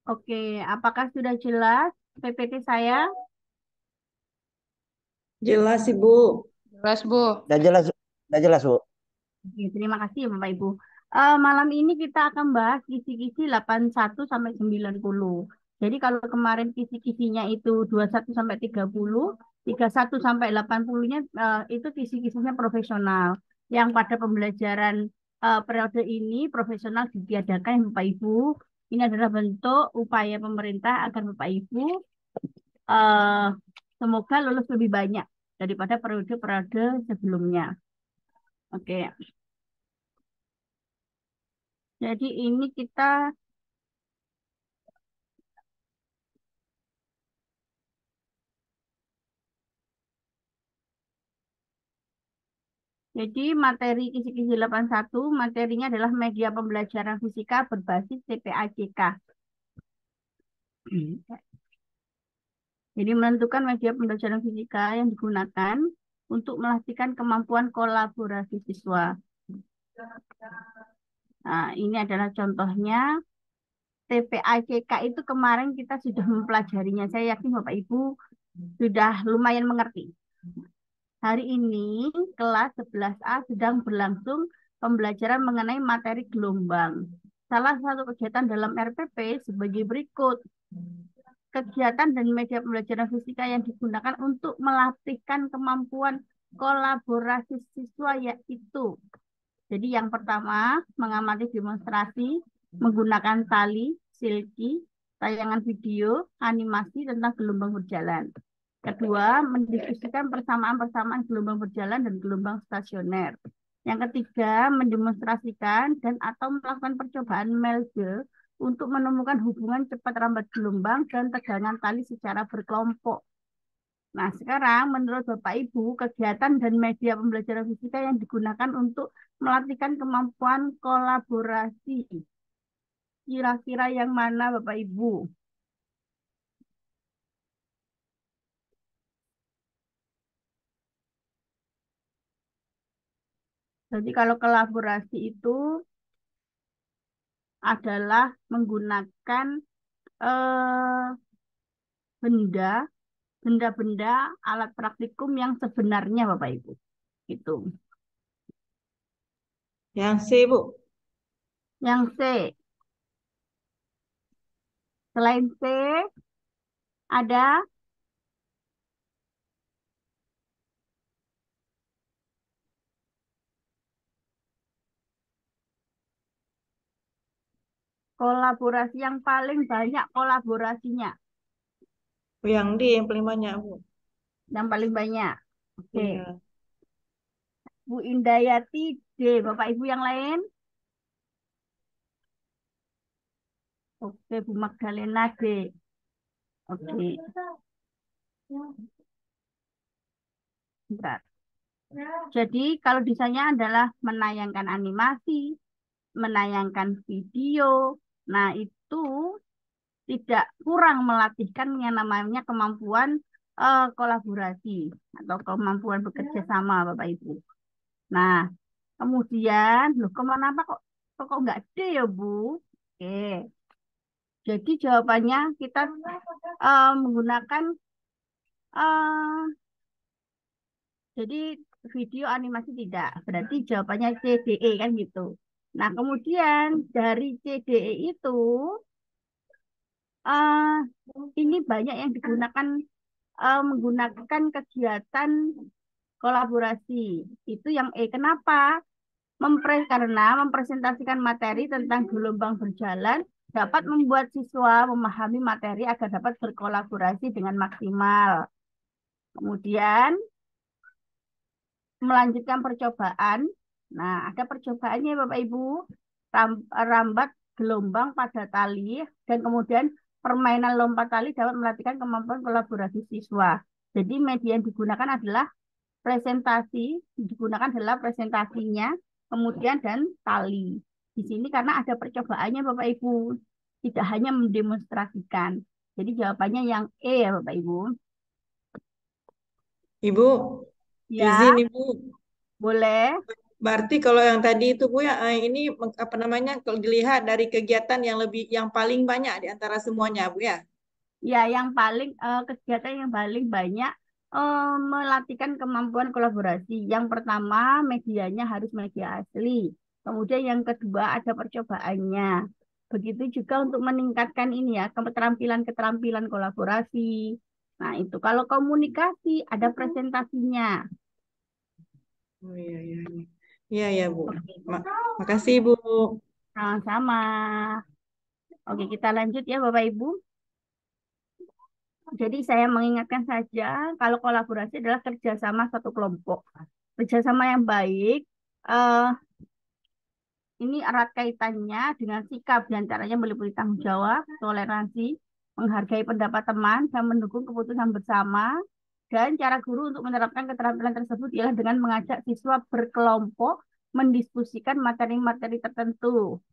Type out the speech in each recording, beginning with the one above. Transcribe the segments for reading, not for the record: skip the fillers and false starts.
Oke, apakah sudah jelas PPT saya? Jelas, Ibu. Jelas, Bu. Udah jelas, Bu. Oke, terima kasih ya Bapak Ibu. Malam ini kita akan bahas kisi-kisi 81 sampai 90. Jadi kalau kemarin kisi-kisinya itu 21 sampai 30, 31 sampai 80-nya itu kisi-kisinya profesional. Yang pada pembelajaran periode ini profesional ditiadakan ya Bapak Ibu. Ini adalah bentuk upaya pemerintah agar Bapak Ibu eh, semoga lulus lebih banyak daripada periode-periode sebelumnya. Oke. Jadi ini kita, jadi materi kisi-kisi 81, materinya adalah media pembelajaran fisika berbasis TPAJK. Jadi menentukan media pembelajaran fisika yang digunakan untuk melatihkan kemampuan kolaborasi siswa. Nah, ini adalah contohnya. TPAJK itu kemarin kita sudah mempelajarinya. Saya yakin Bapak Ibu sudah lumayan mengerti. Hari ini kelas 11A sedang berlangsung pembelajaran mengenai materi gelombang. Salah satu kegiatan dalam RPP sebagai berikut. Kegiatan dan media pembelajaran fisika yang digunakan untuk melatihkan kemampuan kolaborasi siswa yaitu. Jadi yang pertama mengamati demonstrasi menggunakan tali, silky, tayangan video, animasi tentang gelombang berjalan. Kedua, mendiskusikan persamaan-persamaan gelombang berjalan dan gelombang stasioner. Yang ketiga, mendemonstrasikan dan atau melakukan percobaan melde untuk menemukan hubungan cepat rambat gelombang dan tegangan tali secara berkelompok. Nah, sekarang menurut Bapak Ibu, kegiatan dan media pembelajaran fisika yang digunakan untuk melatihkan kemampuan kolaborasi. Kira-kira yang mana Bapak Ibu? Jadi kalau kolaborasi itu adalah menggunakan eh, benda, benda-benda alat praktikum yang sebenarnya Bapak Ibu. Itu. Yang C, Bu. Yang C, selain C ada kolaborasi yang paling banyak kolaborasinya. Yang D, yang paling banyak, Bu. Yang paling banyak. Oke. Iya. Bu Indayati D. Bapak Ibu yang lain? Oke, Bu Magdalena D. Oke, bentar. Jadi kalau desainnya adalah menayangkan animasi, menayangkan video. Nah, itu tidak kurang melatihkan yang namanya kemampuan kolaborasi atau kemampuan bekerja sama, Bapak Ibu. Nah, kemudian, loh kemana apa kok nggak D ya, Bu? Oke, jadi jawabannya kita menggunakan eh, jadi video animasi tidak. Berarti jawabannya CDE kan gitu. Nah, kemudian dari CDE itu eh ini banyak yang digunakan menggunakan kegiatan kolaborasi. Itu yang E. Kenapa? Karena mempresentasikan materi tentang gelombang berjalan dapat membuat siswa memahami materi agar dapat berkolaborasi dengan maksimal. Kemudian melanjutkan percobaan. Nah, ada percobaannya Bapak Ibu. Rambat gelombang pada tali dan kemudian permainan lompat tali dapat melatihkan kemampuan kolaborasi siswa. Jadi media yang digunakan adalah presentasi, digunakan adalah presentasinya, kemudian dan tali. Di sini karena ada percobaannya Bapak Ibu, tidak hanya mendemonstrasikan. Jadi jawabannya yang E ya Bapak Ibu. Ibu, Ya, izin Ibu. boleh. Berarti kalau yang tadi itu Bu ya, ini apa namanya? Kalau dilihat dari kegiatan yang paling banyak di antara semuanya Bu ya. Ya, yang paling kegiatan yang paling banyak melatihkan kemampuan kolaborasi. Yang pertama, medianya harus media asli. Kemudian yang kedua ada percobaannya. Begitu juga untuk meningkatkan ini ya, keterampilan-keterampilan kolaborasi. Nah, itu kalau komunikasi ada presentasinya. Oh iya iya iya. Iya ya Bu. Oke, Makasih Bu. sama-sama. Oke, kita lanjut ya Bapak Ibu. Jadi saya mengingatkan saja kalau kolaborasi adalah kerjasama satu kelompok. Kerjasama yang baik eh, ini erat kaitannya dengan sikap dan caranya meliputi tanggung jawab, toleransi, menghargai pendapat teman, dan mendukung keputusan bersama. Dan cara guru untuk menerapkan keterampilan tersebut ialah dengan mengajak siswa berkelompok mendiskusikan materi-materi tertentu.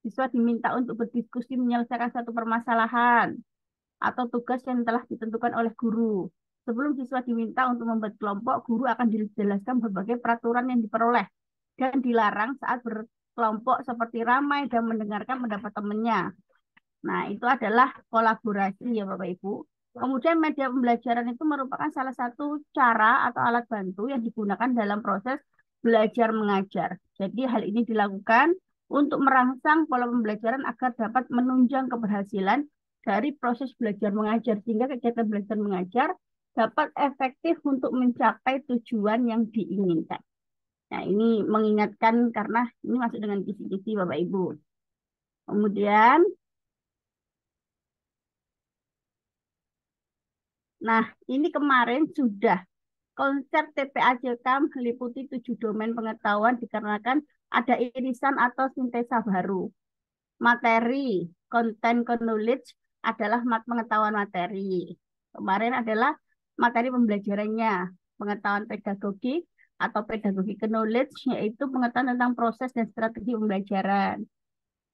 Siswa diminta untuk berdiskusi menyelesaikan satu permasalahan atau tugas yang telah ditentukan oleh guru. Sebelum siswa diminta untuk membuat kelompok, guru akan dijelaskan berbagai peraturan yang diperoleh dan dilarang saat berkelompok seperti ramai dan mendengarkan pendapat temannya. Nah, itu adalah kolaborasi ya Bapak Ibu. Kemudian media pembelajaran itu merupakan salah satu cara atau alat bantu yang digunakan dalam proses belajar mengajar. Jadi hal ini dilakukan untuk merangsang pola pembelajaran agar dapat menunjang keberhasilan dari proses belajar mengajar sehingga kegiatan belajar mengajar dapat efektif untuk mencapai tujuan yang diinginkan. Nah, ini mengingatkan karena ini masuk dengan kisi-kisi Bapak Ibu. Kemudian, nah ini kemarin sudah konsep TPAJK meliputi 7 domain pengetahuan dikarenakan ada irisan atau sintesa baru. Materi, content knowledge adalah pengetahuan materi. Kemarin adalah materi pembelajarannya, pengetahuan pedagogik atau pedagogic knowledge, yaitu pengetahuan tentang proses dan strategi pembelajaran.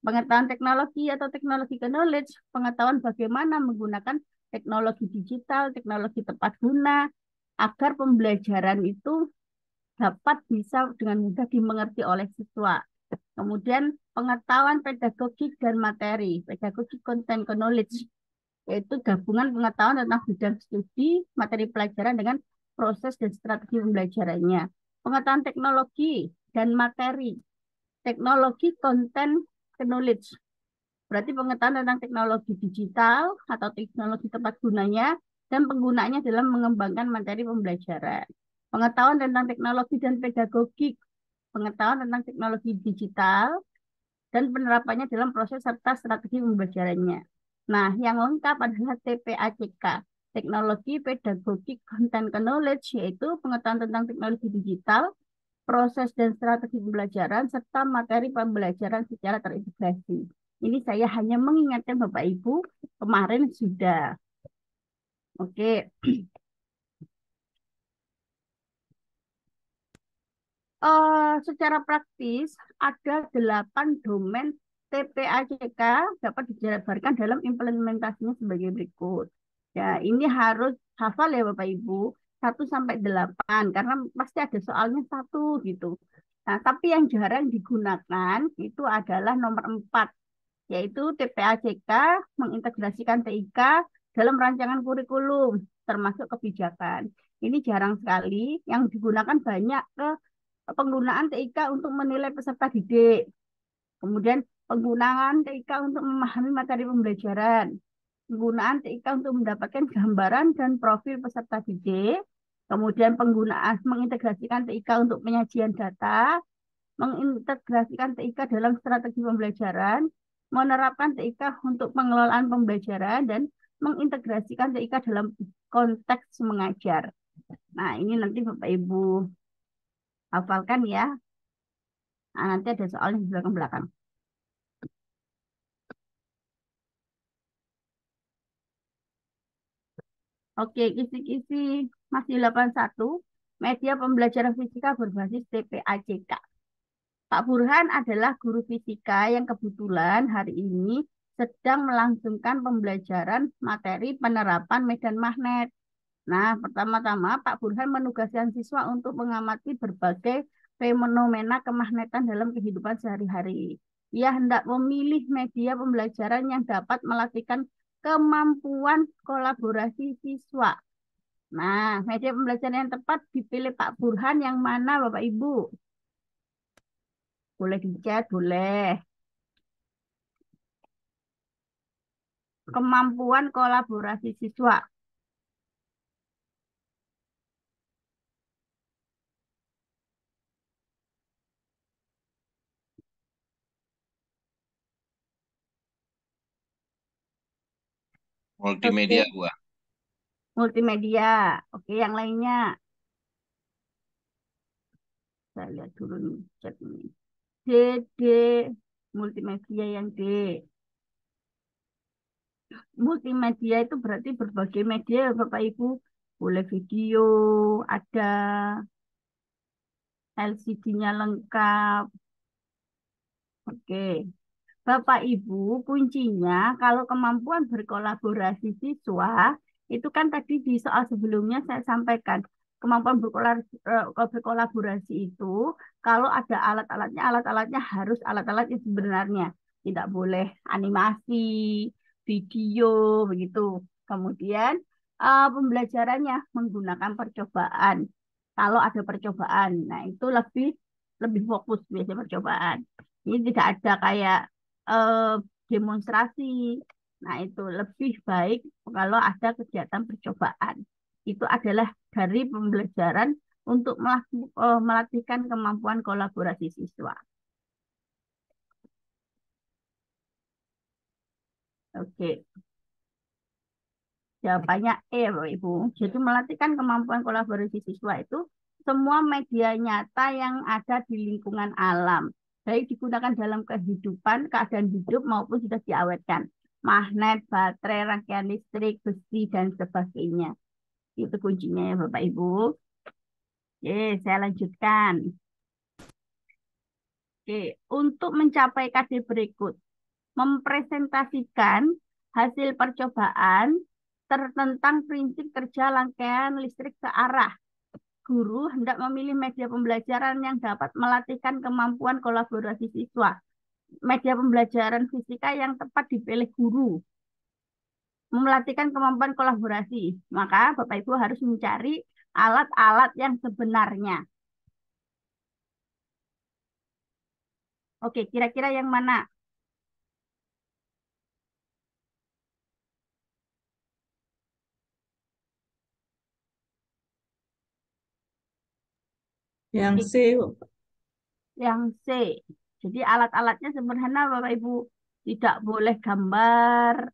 Pengetahuan teknologi atau teknologi knowledge, pengetahuan bagaimana menggunakan teknologi digital, teknologi tepat guna, agar pembelajaran itu dapat bisa dengan mudah dimengerti oleh siswa. Kemudian pengetahuan pedagogik dan materi, pedagogic content knowledge, yaitu gabungan pengetahuan tentang bidang studi, materi pelajaran dengan proses dan strategi pembelajarannya. Pengetahuan teknologi dan materi, teknologi content knowledge, berarti pengetahuan tentang teknologi digital atau teknologi tepat gunanya dan penggunaannya dalam mengembangkan materi pembelajaran. Pengetahuan tentang teknologi dan pedagogik, pengetahuan tentang teknologi digital dan penerapannya dalam proses serta strategi pembelajarannya. Nah, yang lengkap adalah TPACK, Teknologi Pedagogik Content Knowledge, yaitu pengetahuan tentang teknologi digital, proses dan strategi pembelajaran, serta materi pembelajaran secara terintegrasi. Ini saya hanya mengingatkan Bapak Ibu, kemarin sudah. Oke, secara praktis ada 8 domain TPACK dapat dijabarkan dalam implementasinya sebagai berikut. Ya, ini harus hafal ya Bapak Ibu, 1 sampai 8 karena pasti ada soalnya satu gitu. Nah, tapi yang jarang digunakan itu adalah nomor 4, yaitu TPACK mengintegrasikan TIK dalam rancangan kurikulum, termasuk kebijakan. Ini jarang sekali, yang digunakan banyak ke penggunaan TIK untuk menilai peserta didik, kemudian penggunaan TIK untuk memahami materi pembelajaran, penggunaan TIK untuk mendapatkan gambaran dan profil peserta didik, kemudian penggunaan mengintegrasikan TIK untuk penyajian data, mengintegrasikan TIK dalam strategi pembelajaran, menerapkan TIK untuk pengelolaan pembelajaran, dan mengintegrasikan TIK dalam konteks mengajar. Nah, ini nanti Bapak Ibu hafalkan ya. Nah, nanti ada soalnya di belakang-belakang. Oke, kisi-kisi masih 81. Media pembelajaran fisika berbasis TPACK. Pak Burhan adalah guru fisika yang kebetulan hari ini sedang melangsungkan pembelajaran materi penerapan medan magnet. Nah, pertama-tama Pak Burhan menugaskan siswa untuk mengamati berbagai fenomena kemagnetan dalam kehidupan sehari-hari. Ia hendak memilih media pembelajaran yang dapat melatihkan kemampuan kolaborasi siswa. Nah, media pembelajaran yang tepat dipilih Pak Burhan yang mana Bapak Ibu? Boleh dicat, boleh. Kemampuan kolaborasi siswa. Multimedia Oke, gua. multimedia. Oke, yang lainnya. Saya lihat dulu nih, chat ini. D, D. Multimedia yang D. Multimedia itu berarti berbagai media, Bapak Ibu. Boleh video, ada LCD-nya lengkap. Oke. Bapak Ibu, kuncinya kalau kemampuan berkolaborasi siswa, itu kan tadi di soal sebelumnya saya sampaikan, kemampuan berkolaborasi itu, kalau ada alat-alatnya harus alat-alat yang sebenarnya. Tidak boleh animasi, video, begitu. Kemudian pembelajarannya menggunakan percobaan. Kalau ada percobaan, nah itu lebih lebih fokus biasanya percobaan. Ini tidak ada kayak eh, demonstrasi. Nah, itu lebih baik kalau ada kegiatan percobaan. Itu adalah dari pembelajaran untuk melatihkan kemampuan kolaborasi siswa. Oke, jawabannya E, Bapak Ibu. Jadi melatihkan kemampuan kolaborasi siswa itu semua media nyata yang ada di lingkungan alam, baik digunakan dalam kehidupan, keadaan hidup maupun sudah diawetkan. Magnet, baterai, rangkaian listrik, besi, dan sebagainya. Itu kuncinya ya Bapak Ibu. Oke, saya lanjutkan. Oke, untuk mencapai KD berikut, mempresentasikan hasil percobaan tentang prinsip kerja rangkaian listrik searah. Guru hendak memilih media pembelajaran yang dapat melatihkan kemampuan kolaborasi siswa. Media pembelajaran fisika yang tepat dipilih guru. Melatihkan kemampuan kolaborasi. Maka Bapak Ibu harus mencari alat-alat yang sebenarnya. Oke, kira-kira yang mana? Yang Oke, C, Bu. yang C. Jadi alat-alatnya sederhana Bapak Ibu. Tidak boleh gambar.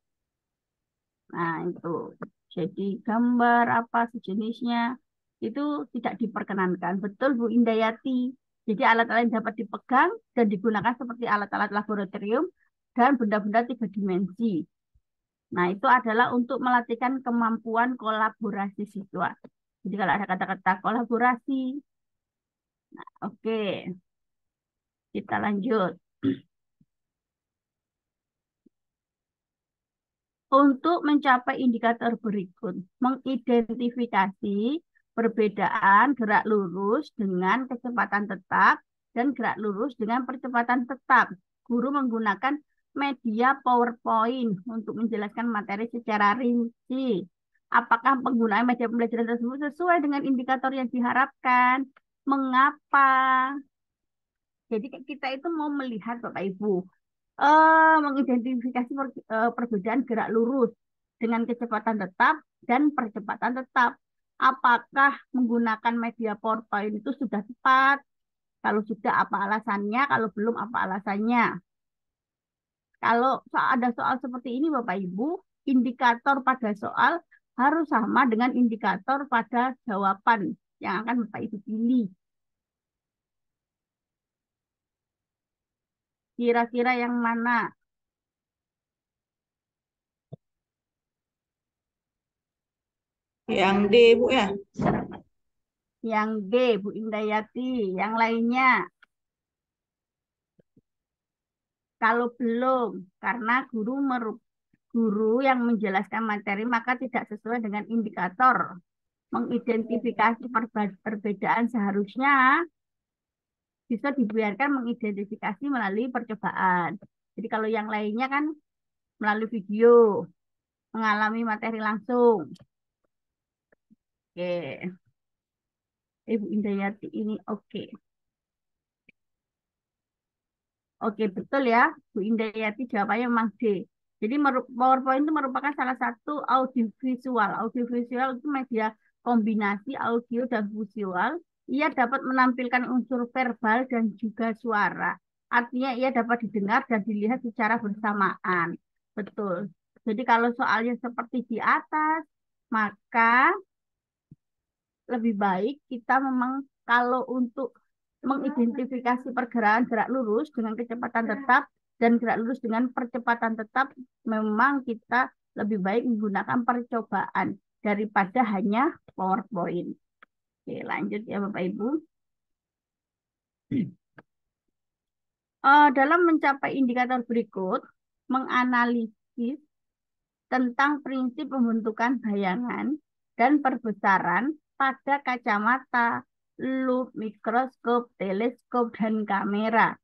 Nah, itu. Jadi gambar apa sejenisnya itu tidak diperkenankan. Betul Bu Indayati. Jadi alat-alat yang dapat dipegang dan digunakan seperti alat-alat laboratorium dan benda-benda tiga dimensi. Nah, itu adalah untuk melatihkan kemampuan kolaborasi siswa. Jadi kalau ada kata-kata kolaborasi, oke, kita lanjut. Untuk mencapai indikator berikut, mengidentifikasi perbedaan gerak lurus dengan kecepatan tetap dan gerak lurus dengan percepatan tetap. Guru menggunakan media PowerPoint untuk menjelaskan materi secara rinci. Apakah penggunaan media pembelajaran tersebut sesuai dengan indikator yang diharapkan? Mengapa? Jadi kita itu mau melihat Bapak Ibu, mengidentifikasi perbedaan gerak lurus dengan kecepatan tetap dan percepatan tetap. Apakah menggunakan media PowerPoint itu sudah tepat? Kalau sudah, apa alasannya? Kalau belum, apa alasannya? Kalau ada soal seperti ini, Bapak Ibu, indikator pada soal harus sama dengan indikator pada jawaban yang akan Bapak Ibu pilih. Kira-kira yang mana? Yang D, Bu ya. Yang D, Bu Indayati. Yang lainnya? Kalau belum, karena guru yang menjelaskan materi maka tidak sesuai dengan indikator. Mengidentifikasi perbedaan seharusnya siswa dibiarkan mengidentifikasi melalui percobaan. Jadi kalau yang lainnya kan melalui video, mengalami materi langsung. Oke, Ibu Indayati ini oke. Oke, betul ya, Bu Indayati jawabannya memang D. Jadi PowerPoint itu merupakan salah satu audiovisual. Audiovisual itu media kombinasi audio dan visual. Ia dapat menampilkan unsur verbal dan juga suara. Artinya ia dapat didengar dan dilihat secara bersamaan. Betul. Jadi kalau soalnya seperti di atas, maka lebih baik kita memang kalau untuk mengidentifikasi pergerakan gerak lurus dengan kecepatan tetap dan gerak lurus dengan percepatan tetap, memang kita lebih baik menggunakan percobaan daripada hanya PowerPoint. Oke, lanjut ya Bapak Ibu. Dalam mencapai indikator berikut, menganalisis tentang prinsip pembentukan bayangan dan perbesaran pada kacamata, loop, mikroskop, teleskop, dan kamera.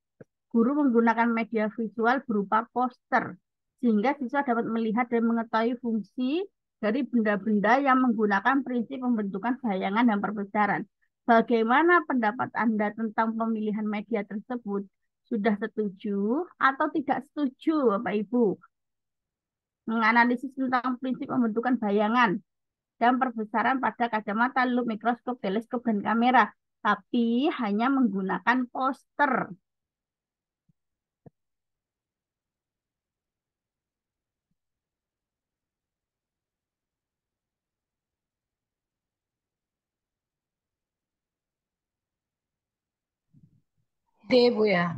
Guru menggunakan media visual berupa poster, sehingga siswa dapat melihat dan mengetahui fungsi dari benda-benda yang menggunakan prinsip pembentukan bayangan dan perbesaran. Bagaimana pendapat Anda tentang pemilihan media tersebut? Sudah setuju atau tidak setuju, Bapak Ibu? Menganalisis tentang prinsip pembentukan bayangan dan perbesaran pada kacamata, loop, mikroskop, teleskop, dan kamera, tapi hanya menggunakan poster. D, Bu ya.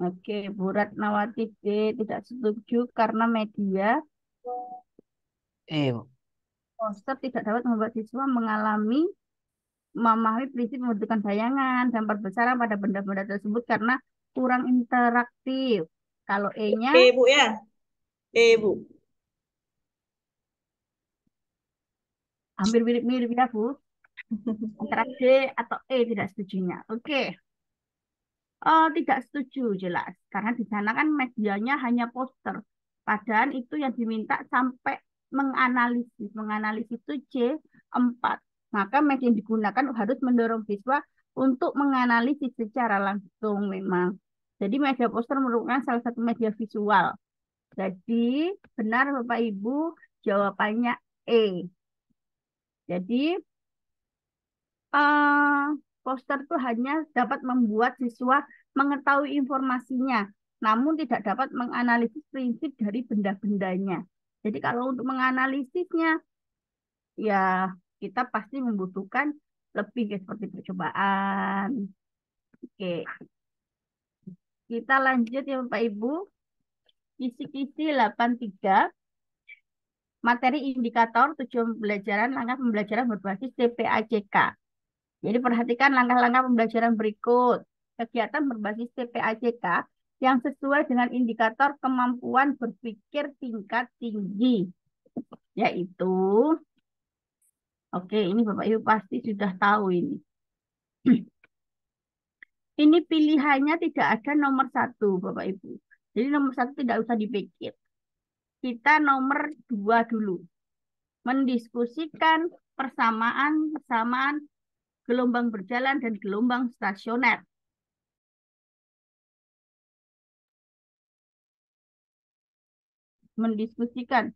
Oke, Bu Ratnawati D tidak setuju karena media Bu. poster tidak dapat membuat siswa memahami prinsip pembentukan bayangan dan perbesaran pada benda-benda tersebut karena kurang interaktif. Kalau E-nya Bu ya. Bu. hampir mirip-mirip ya, Bu. Antara D atau E tidak setujunya. Oke. Tidak setuju jelas karena di sana kan medianya hanya poster. Padahal itu yang diminta sampai menganalisis itu C4. Maka media yang digunakan harus mendorong siswa untuk menganalisis secara langsung memang. Jadi media poster merupakan salah satu media visual. Jadi benar Bapak Ibu jawabannya E. Jadi eh, poster itu hanya dapat membuat siswa mengetahui informasinya, namun tidak dapat menganalisis prinsip dari benda-bendanya. Jadi kalau untuk menganalisisnya, ya kita pasti membutuhkan lebih seperti percobaan. Oke, kita lanjut ya Bapak Ibu. Kisi-kisi 83, materi indikator tujuan pembelajaran, langkah pembelajaran berbasis TPACK. Jadi perhatikan langkah-langkah pembelajaran berikut. Kegiatan berbasis TPACK yang sesuai dengan indikator kemampuan berpikir tingkat tinggi. Yaitu, oke ini Bapak Ibu pasti sudah tahu ini. Ini pilihannya tidak ada nomor satu Bapak Ibu. Jadi nomor satu tidak usah dipikir. Kita nomor dua dulu. Mendiskusikan persamaan gelombang berjalan dan gelombang stasioner. Mendiskusikan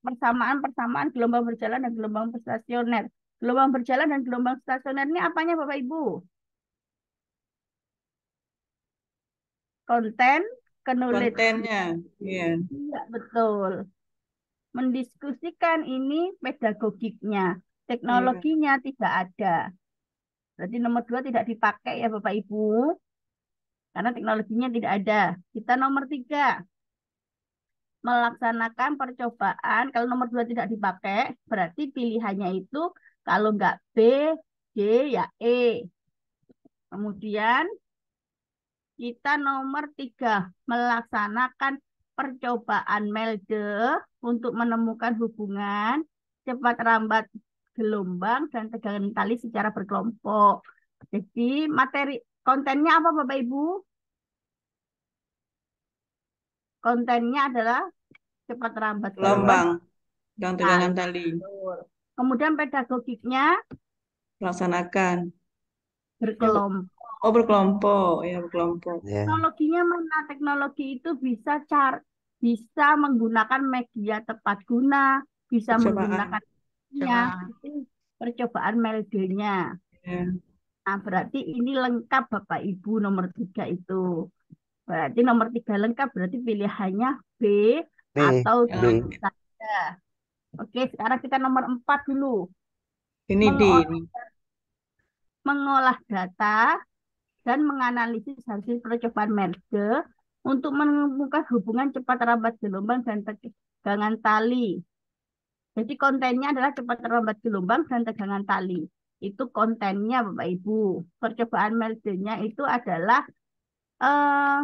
persamaan gelombang berjalan dan gelombang stasioner. Gelombang berjalan dan gelombang stasioner ini apanya Bapak Ibu? Konten, knowledge. Kontennya. Iya. Iya, betul. Mendiskusikan ini pedagogiknya. Iya. Teknologinya tidak ada. Berarti nomor 2 tidak dipakai ya Bapak Ibu. Karena teknologinya tidak ada. Kita nomor 3. Melaksanakan percobaan. Kalau nomor 2 tidak dipakai, berarti pilihannya itu kalau nggak B, D, ya E. Kemudian kita nomor 3, melaksanakan percobaan Melde untuk menemukan hubungan cepat lambat gelombang dan tegangan tali secara berkelompok. Jadi materi kontennya apa Bapak Ibu? Kontennya adalah cepat lambat gelombang. Gelombang dan Nah, tegangan tali. betul. Kemudian pedagogiknya Laksanakan. Ya, Bu. berkelompok. Oh, berkelompok. Ya, berkelompok. Ya. Teknologinya mana? Teknologi itu bisa menggunakan media tepat guna, bisa Percobaan. menggunakan Coba. itu percobaan meldenya. Ya. Nah, berarti ini lengkap Bapak Ibu nomor 3 itu. Berarti nomor 3 lengkap, berarti pilihannya B B. atau B. C saja. Oke, sekarang kita nomor 4 dulu. Ini D. Mengolah data dan menganalisis hasil percobaan merge untuk menemukan hubungan cepat lambat gelombang dan tegangan tali. Jadi kontennya adalah cepat lambat gelombang dan tegangan tali. Itu kontennya Bapak Ibu. Percobaan merge-nya itu adalah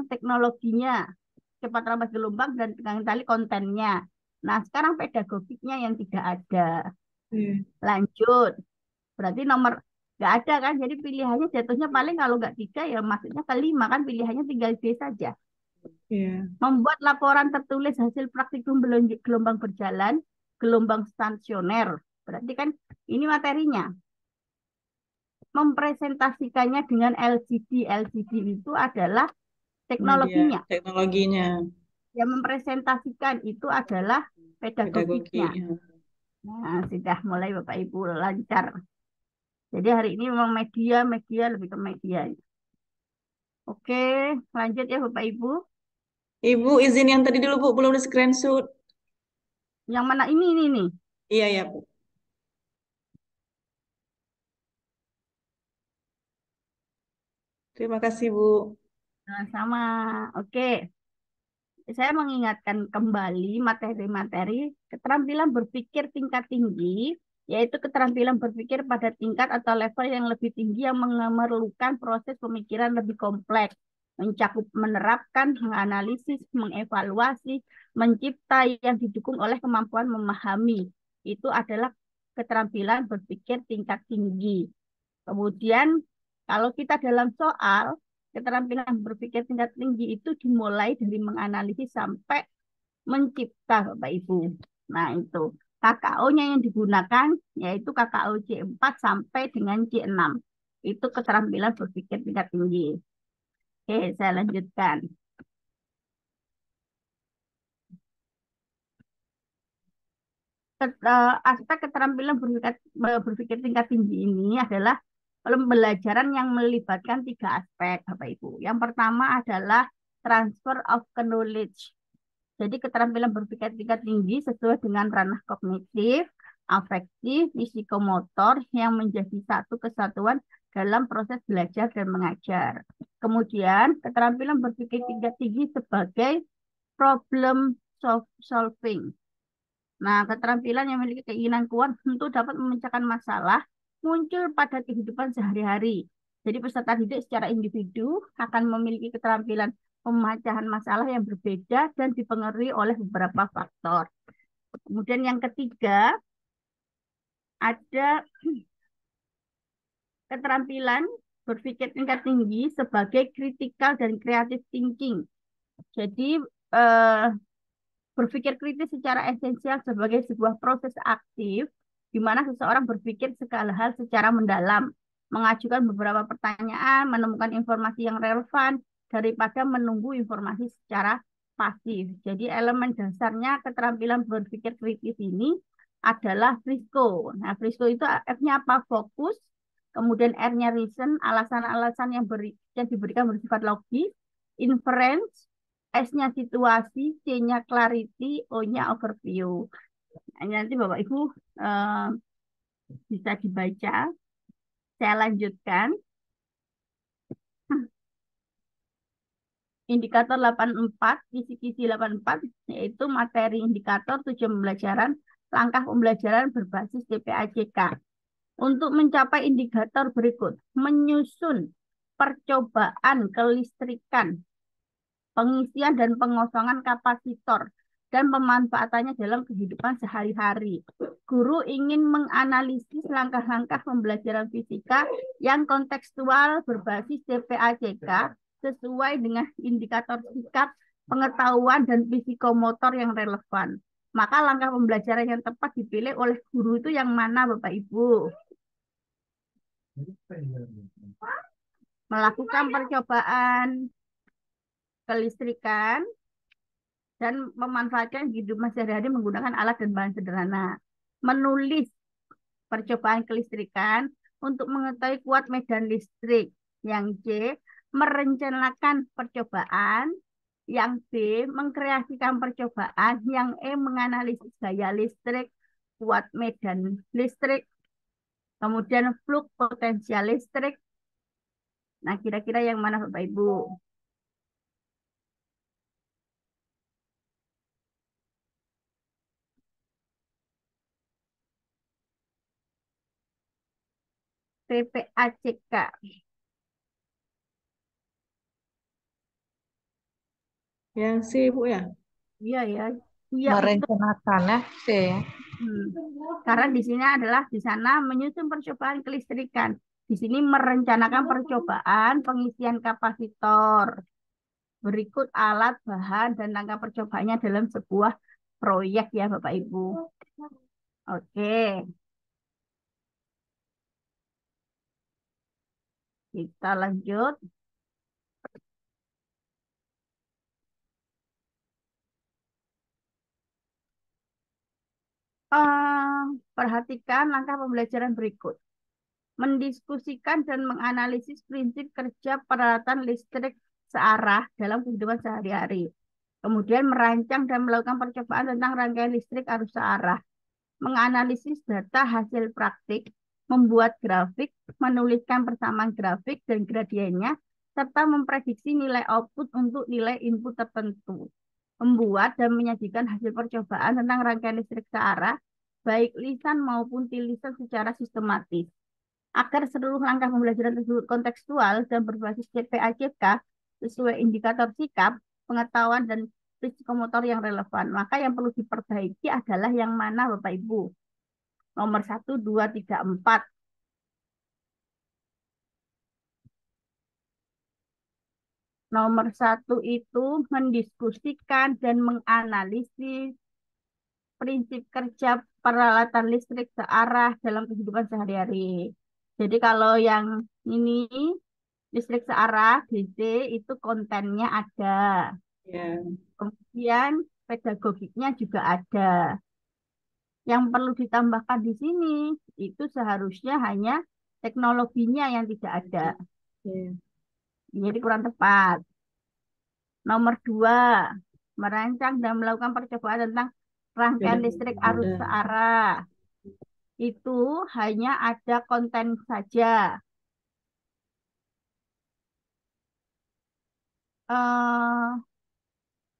teknologinya. Cepat lambat gelombang dan tegangan tali kontennya. Nah, sekarang pedagogiknya yang tidak ada. Ya. Lanjut. Berarti nomor nggak ada kan? Jadi pilihannya jatuhnya paling kalau nggak 3 ya maksudnya ke 5 kan pilihannya tinggal B saja. Ya. Membuat laporan tertulis hasil praktikum gelombang berjalan, gelombang stasioner. Berarti kan ini materinya. Mempresentasikannya dengan LCD. LCD itu adalah Media teknologinya. teknologinya. Yang mempresentasikan itu adalah Pedagogi. pedagogiknya. Ya. Nah, sudah mulai Bapak Ibu lancar. Jadi hari ini memang media lebih ke media. Oke, lanjut ya Bapak Ibu. Ibu izin yang tadi dulu Bu, belum di screenshot. Yang mana ini nih. Iya ya Bu. Terima kasih Bu. Sama. Oke, saya mengingatkan kembali materi-materi keterampilan berpikir tingkat tinggi, yaitu keterampilan berpikir pada tingkat atau level yang lebih tinggi yang memerlukan proses pemikiran lebih kompleks, mencakup menerapkan, menganalisis, mengevaluasi, mencipta yang didukung oleh kemampuan memahami. Itu adalah keterampilan berpikir tingkat tinggi. Kemudian kalau kita dalam soal, keterampilan berpikir tingkat tinggi itu dimulai dari menganalisis sampai mencipta, Bapak Ibu. Nah, itu. KKO-nya yang digunakan yaitu KKO C4 sampai dengan C6. Itu keterampilan berpikir tingkat tinggi. Oke, saya lanjutkan. Aspek keterampilan berpikir tingkat tinggi ini adalah pembelajaran yang melibatkan 3 aspek, Bapak Ibu. Yang pertama adalah transfer of knowledge. Jadi keterampilan berpikir tingkat tinggi sesuai dengan ranah kognitif, afektif, psikomotor yang menjadi satu kesatuan dalam proses belajar dan mengajar. Kemudian keterampilan berpikir tingkat tinggi sebagai problem solving. Nah, keterampilan yang memiliki keinginan kuat untuk dapat memecahkan masalah muncul pada kehidupan sehari-hari. Jadi peserta didik secara individu akan memiliki keterampilan pemecahan masalah yang berbeda dan dipengaruhi oleh beberapa faktor. Kemudian yang ketiga, ada keterampilan berpikir tingkat tinggi sebagai critical dan creative thinking. Jadi berpikir kritis secara esensial sebagai sebuah proses aktif di mana seseorang berpikir segala hal secara mendalam, mengajukan beberapa pertanyaan, menemukan informasi yang relevan daripada menunggu informasi secara pasif. Jadi elemen dasarnya keterampilan berpikir kritis ini adalah Frisco. Nah, Frisco itu F-nya apa? Fokus, kemudian R-nya reason, alasan-alasan yang diberikan bersifat logis, inference, S-nya situasi, C-nya clarity, O-nya overview. Nah, nanti Bapak Ibu bisa dibaca. Saya lanjutkan. Indikator 84, kisi-kisi 84, yaitu materi indikator tujuan pembelajaran, langkah pembelajaran berbasis TPAJK. Untuk mencapai indikator berikut, menyusun percobaan kelistrikan, pengisian dan pengosongan kapasitor dan pemanfaatannya dalam kehidupan sehari-hari. Guru ingin menganalisis langkah-langkah pembelajaran fisika yang kontekstual berbasis DPACK sesuai dengan indikator sikap, pengetahuan, dan psikomotor yang relevan. Maka langkah pembelajaran yang tepat dipilih oleh guru itu yang mana, Bapak Ibu? Melakukan percobaan kelistrikan dan memanfaatkan kehidupan sehari-hari menggunakan alat dan bahan sederhana. Menulis percobaan kelistrikan untuk mengetahui kuat medan listrik. Yang C, merencanakan percobaan. Yang B, mengkreasikan percobaan. Yang E, menganalisis gaya listrik, kuat medan listrik, kemudian flux potensial listrik. Nah, kira-kira yang mana Bapak Ibu? PPACK. Yang C, Bu ya. Iya ya. Iya, betul. Merencanakan ya, C ya. Karena di sini adalah di sana menyusun percobaan kelistrikan. Di sini merencanakan percobaan pengisian kapasitor. Berikut alat, bahan, dan langkah percobaannya dalam sebuah proyek ya Bapak Ibu. Oke, kita lanjut. Perhatikan langkah pembelajaran berikut. Mendiskusikan dan menganalisis prinsip kerja peralatan listrik searah dalam kehidupan sehari-hari. Kemudian merancang dan melakukan percobaan tentang rangkaian listrik arus searah. Menganalisis data hasil praktik, membuat grafik, menuliskan persamaan grafik dan gradiennya, serta memprediksi nilai output untuk nilai input tertentu. Membuat dan menyajikan hasil percobaan tentang rangkaian listrik searah, baik lisan maupun tulisan secara sistematis. Agar seluruh langkah pembelajaran tersebut kontekstual dan berbasis CPACK sesuai indikator sikap, pengetahuan, dan psikomotor yang relevan. Maka yang perlu diperbaiki adalah yang mana Bapak Ibu? Nomor 1, 2, 3, 4. Nomor 1 itu mendiskusikan dan menganalisis prinsip kerja peralatan listrik searah dalam kehidupan sehari-hari. Jadi kalau yang ini listrik searah DC itu kontennya ada. Ya. Kemudian pedagogiknya juga ada. Yang perlu ditambahkan di sini itu seharusnya hanya teknologinya yang tidak ada. Ya. Jadi kurang tepat. Nomor 2, merancang dan melakukan percobaan tentang rangkaian listrik arus searah. Itu hanya ada konten saja.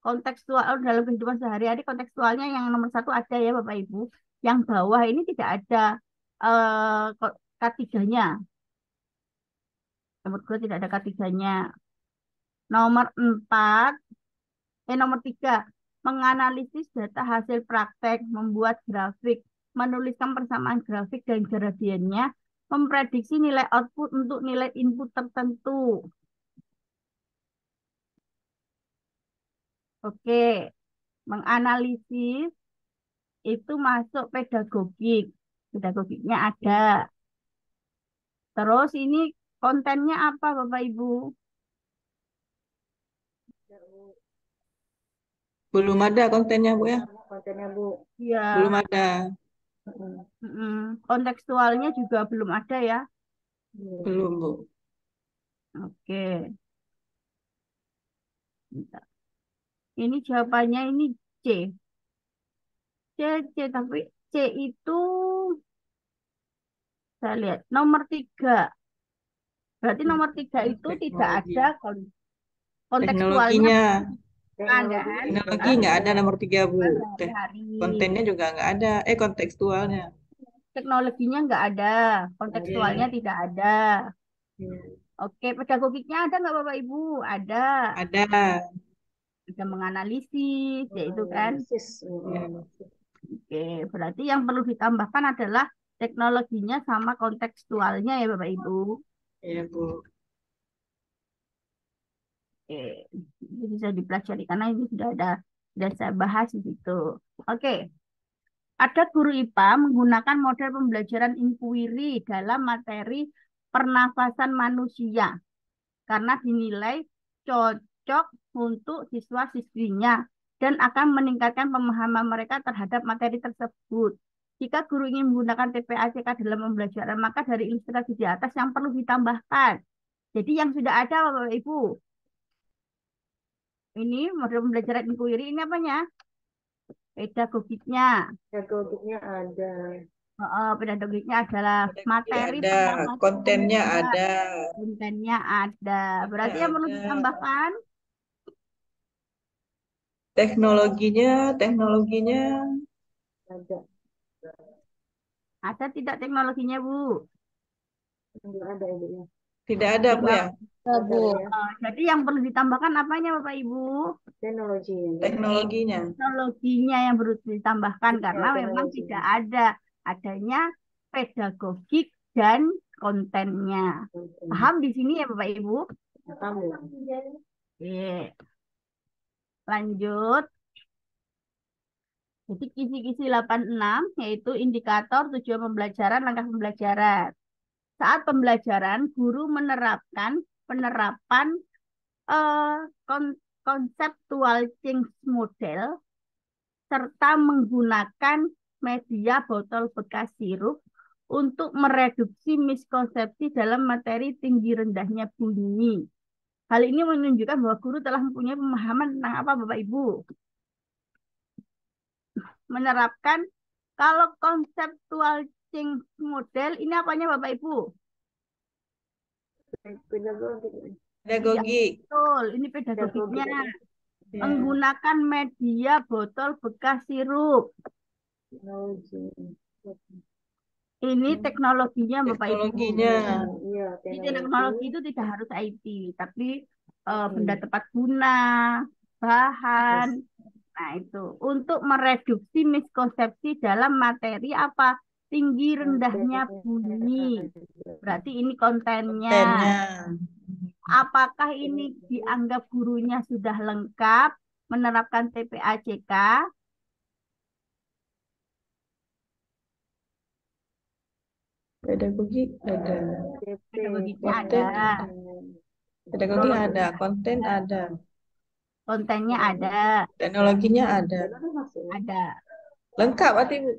Kontekstual dalam kehidupan sehari-hari, kontekstualnya yang nomor 1 ada ya Bapak Ibu. Yang bawah ini tidak ada K3-nya. Nomor 2 tidak ada K3-nya. Nomor 4, nomor 3, menganalisis data hasil praktek, membuat grafik, menuliskan persamaan grafik dan gradiennya, memprediksi nilai output untuk nilai input tertentu. Oke, menganalisis itu masuk pedagogik. Pedagogiknya ada. Terus ini kontennya apa Bapak Ibu? Belum ada kontennya, Bu ya. Kontennya Bu. Iya. Belum ada. Kontekstualnya juga belum ada ya. Belum, Bu. Oke. Bentar. Ini jawabannya ini C. C, tapi C itu saya lihat nomor 3. Berarti nomor 3 itu tidak ada kontekstualnya. Teknologinya. Ada. Teknologi nggak ada nomor 3, Bu. Sehari-hari. Kontennya juga nggak ada. Kontekstualnya. Teknologinya nggak ada. Kontekstualnya tidak ada. Oke, pedagogiknya ada nggak Bapak Ibu? Ada. Ada. ada menganalisis, yaitu kan. Analisis. Ya. Oke, berarti yang perlu ditambahkan adalah teknologinya sama kontekstualnya ya Bapak Ibu. Ya, Bu. Oke, itu bisa dipelajari karena ini sudah saya bahas di situ. Oke, ada guru IPA menggunakan model pembelajaran inquiry dalam materi pernafasan manusia karena dinilai cocok untuk siswa-siswinya dan akan meningkatkan pemahaman mereka terhadap materi tersebut. Jika guru ingin menggunakan TPACK dalam pembelajaran, maka dari ilustrasi di atas yang perlu ditambahkan. Jadi yang sudah ada Bapak Ibu, ini model pembelajaran inquiry ini apanya? Pedagogiknya. Pedagogiknya ada. Pedagogiknya adalah Pedagogik materi ada, pernafasan kontennya manusia. ada. Kontennya ada. Berarti yang perlu Ada. ditambahkan Teknologinya Ada. ada tidak teknologinya, Bu? Enggak ada Ibu ya. tidak ada, Bu ya. Ada Bu ya. Jadi yang perlu ditambahkan apanya, Bapak Ibu? Teknologi. Teknologinya. Teknologinya yang perlu ditambahkan Ya, karena memang teknologi. tidak ada adanya pedagogik dan kontennya. Paham di sini ya, Bapak Ibu? Kamu. Oke. Lanjut. Jadi kisi-kisi 86 yaitu indikator tujuan pembelajaran, langkah pembelajaran. Saat pembelajaran, guru menerapkan penerapan konseptual change model serta menggunakan media botol bekas sirup untuk mereduksi miskonsepsi dalam materi tinggi rendahnya bunyi. Hal ini menunjukkan bahwa guru telah mempunyai pemahaman tentang apa, Bapak Ibu? Menerapkan kalau konseptual change model ini apanya Bapak Ibu? Pedagogik. Pedagogik. Betul, ini pedagogiknya. Ya. Menggunakan media botol bekas sirup. Teknologi. Ini teknologinya Bapak Ibu. Teknologinya. Iya, Jadi teknologi itu tidak harus IT, tapi benda Hmm. tepat guna, bahan. Nah, itu untuk mereduksi miskonsepsi dalam materi apa? Tinggi rendahnya bunyi. Berarti ini kontennya. Kontennya. Apakah ini dianggap gurunya sudah lengkap menerapkan TPACK? Pedagogik ada. Pedagogiknya Konten ada. ada. Pedagogik ada. Konten ada. Kontennya ada. Teknologinya ada. Ada. Lengkap berarti, Bu.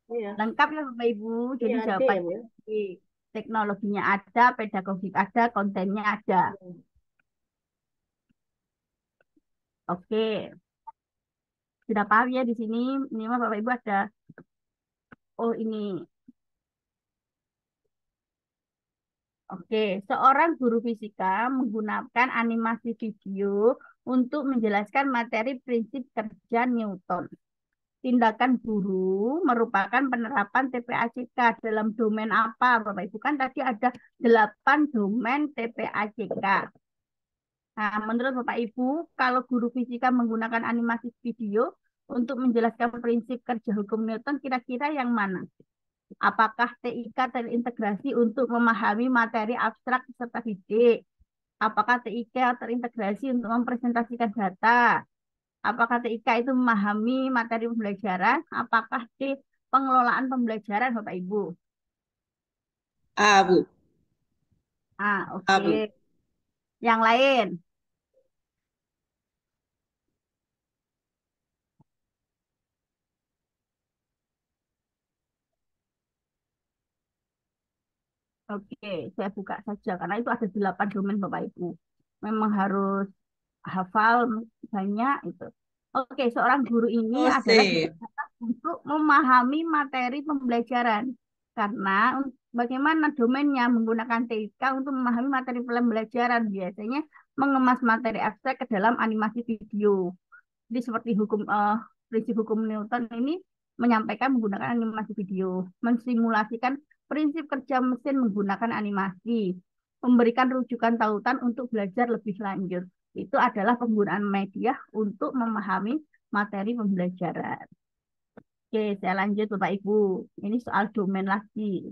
Iya. Lengkap ya Bapak Ibu. Jadi Iya, ada ya, jawabannya Bu. teknologinya ada, pedagogik ada, kontennya ada. Oke. Sudah paham ya di sini. Ini mah Bapak Ibu ada. Oh, ini. Oke, seorang guru fisika menggunakan animasi video untuk menjelaskan materi prinsip kerja Newton. Tindakan guru merupakan penerapan TPACK dalam domain apa, Bapak Ibu? Kan tadi ada 8 domain TPACK. Nah, menurut Bapak Ibu, kalau guru fisika menggunakan animasi video untuk menjelaskan prinsip kerja hukum Newton, kira-kira yang mana? Apakah TIK terintegrasi untuk memahami materi abstrak peserta didik? Apakah TIK terintegrasi untuk mempresentasikan data? Apakah TIK itu memahami materi pembelajaran? Apakah D pengelolaan pembelajaran, Bapak Ibu? A, Bu. Oke. A, Bu. Yang lain? Oke, saya buka saja karena itu ada 8 domain Bapak Ibu. Memang harus hafal banyak itu. Oke, seorang guru ini Oh, adalah sip. untuk memahami materi pembelajaran. Karena bagaimana domainnya menggunakan TIK untuk memahami materi pembelajaran. Biasanya mengemas materi abstrak ke dalam animasi video. Jadi seperti prinsip hukum Newton ini menyampaikan menggunakan animasi video, mensimulasikan prinsip kerja mesin menggunakan animasi, memberikan rujukan tautan untuk belajar lebih lanjut. Itu adalah penggunaan media untuk memahami materi pembelajaran. Oke, saya lanjut Bapak Ibu. Ini soal domain lagi.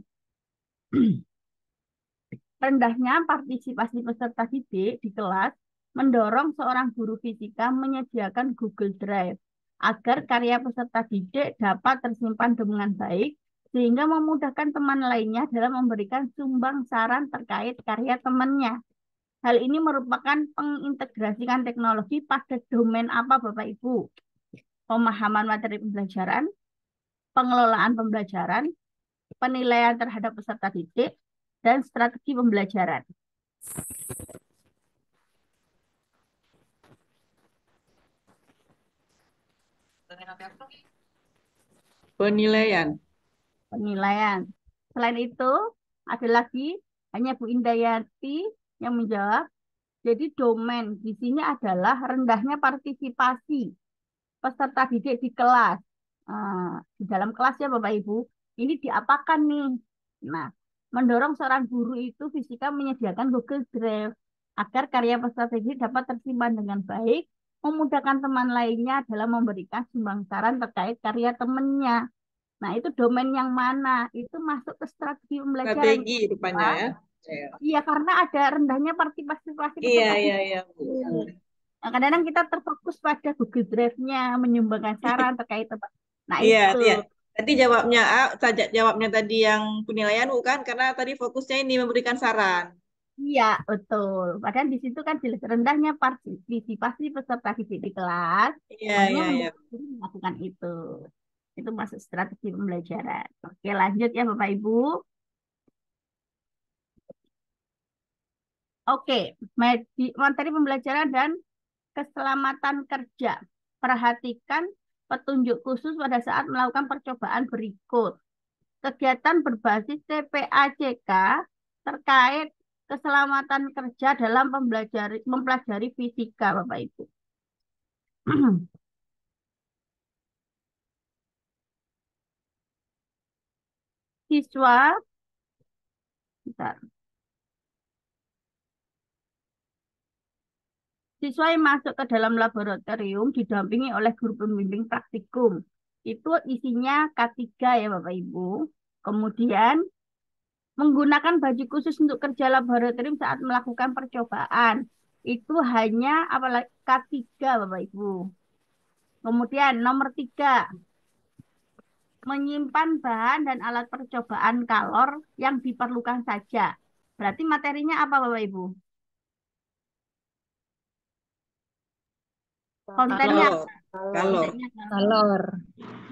Rendahnya partisipasi peserta didik di kelas mendorong seorang guru fisika menyediakan Google Drive agar karya peserta didik dapat tersimpan dengan baik sehingga memudahkan teman lainnya dalam memberikan sumbang saran terkait karya temannya. Hal ini merupakan pengintegrasikan teknologi pada domain apa Bapak Ibu? Pemahaman materi pembelajaran, pengelolaan pembelajaran, penilaian terhadap peserta didik, dan strategi pembelajaran. Penilaian. Penilaian. Selain itu, ada lagi hanya Bu Indayati yang menjawab. Jadi domain di sini adalah rendahnya partisipasi peserta didik di kelas. Di dalam kelas ya Bapak Ibu, ini diapakan nih? Nah, mendorong seorang guru itu fisika menyediakan Google Drive agar karya peserta didik dapat tersimpan dengan baik, memudahkan teman lainnya dalam memberikan sumbang saran terkait karya temannya. Nah, itu domain yang mana? Itu masuk ke strategi pembelajaran. Strategi rupanya ya. Iya, karena ada rendahnya partisipasi Iya, peserta iya, didik. iya, Bu. Nah, kadang-kadang kita terfokus pada Google Drive-nya, menyumbangkan saran terkait apa. Nah, Iya, itu. iya. Tadi jawabnya A, saja jawabnya tadi yang penilaian bukan karena tadi fokusnya ini memberikan saran. Iya, betul. Padahal di situ kan jelas rendahnya partisipasi peserta didik di kelas, Iya, makanya iya, iya. melakukan itu. Itu masuk strategi pembelajaran. Oke, lanjut ya Bapak Ibu. Oke, materi pembelajaran dan keselamatan kerja. Perhatikan petunjuk khusus pada saat melakukan percobaan berikut. Kegiatan berbasis TPACK terkait keselamatan kerja dalam mempelajari fisika, Bapak Ibu. Siswa, bentar. Siswa yang masuk ke dalam laboratorium didampingi oleh guru pembimbing praktikum. Itu isinya K3 ya Bapak Ibu. Kemudian menggunakan baju khusus untuk kerja laboratorium saat melakukan percobaan. Itu hanya apalagi K3 Bapak Ibu. Kemudian nomor 3, menyimpan bahan dan alat percobaan kalor yang diperlukan saja. Berarti materinya apa Bapak Ibu? Kontennya Kalau, kalau. kontennya Kalor.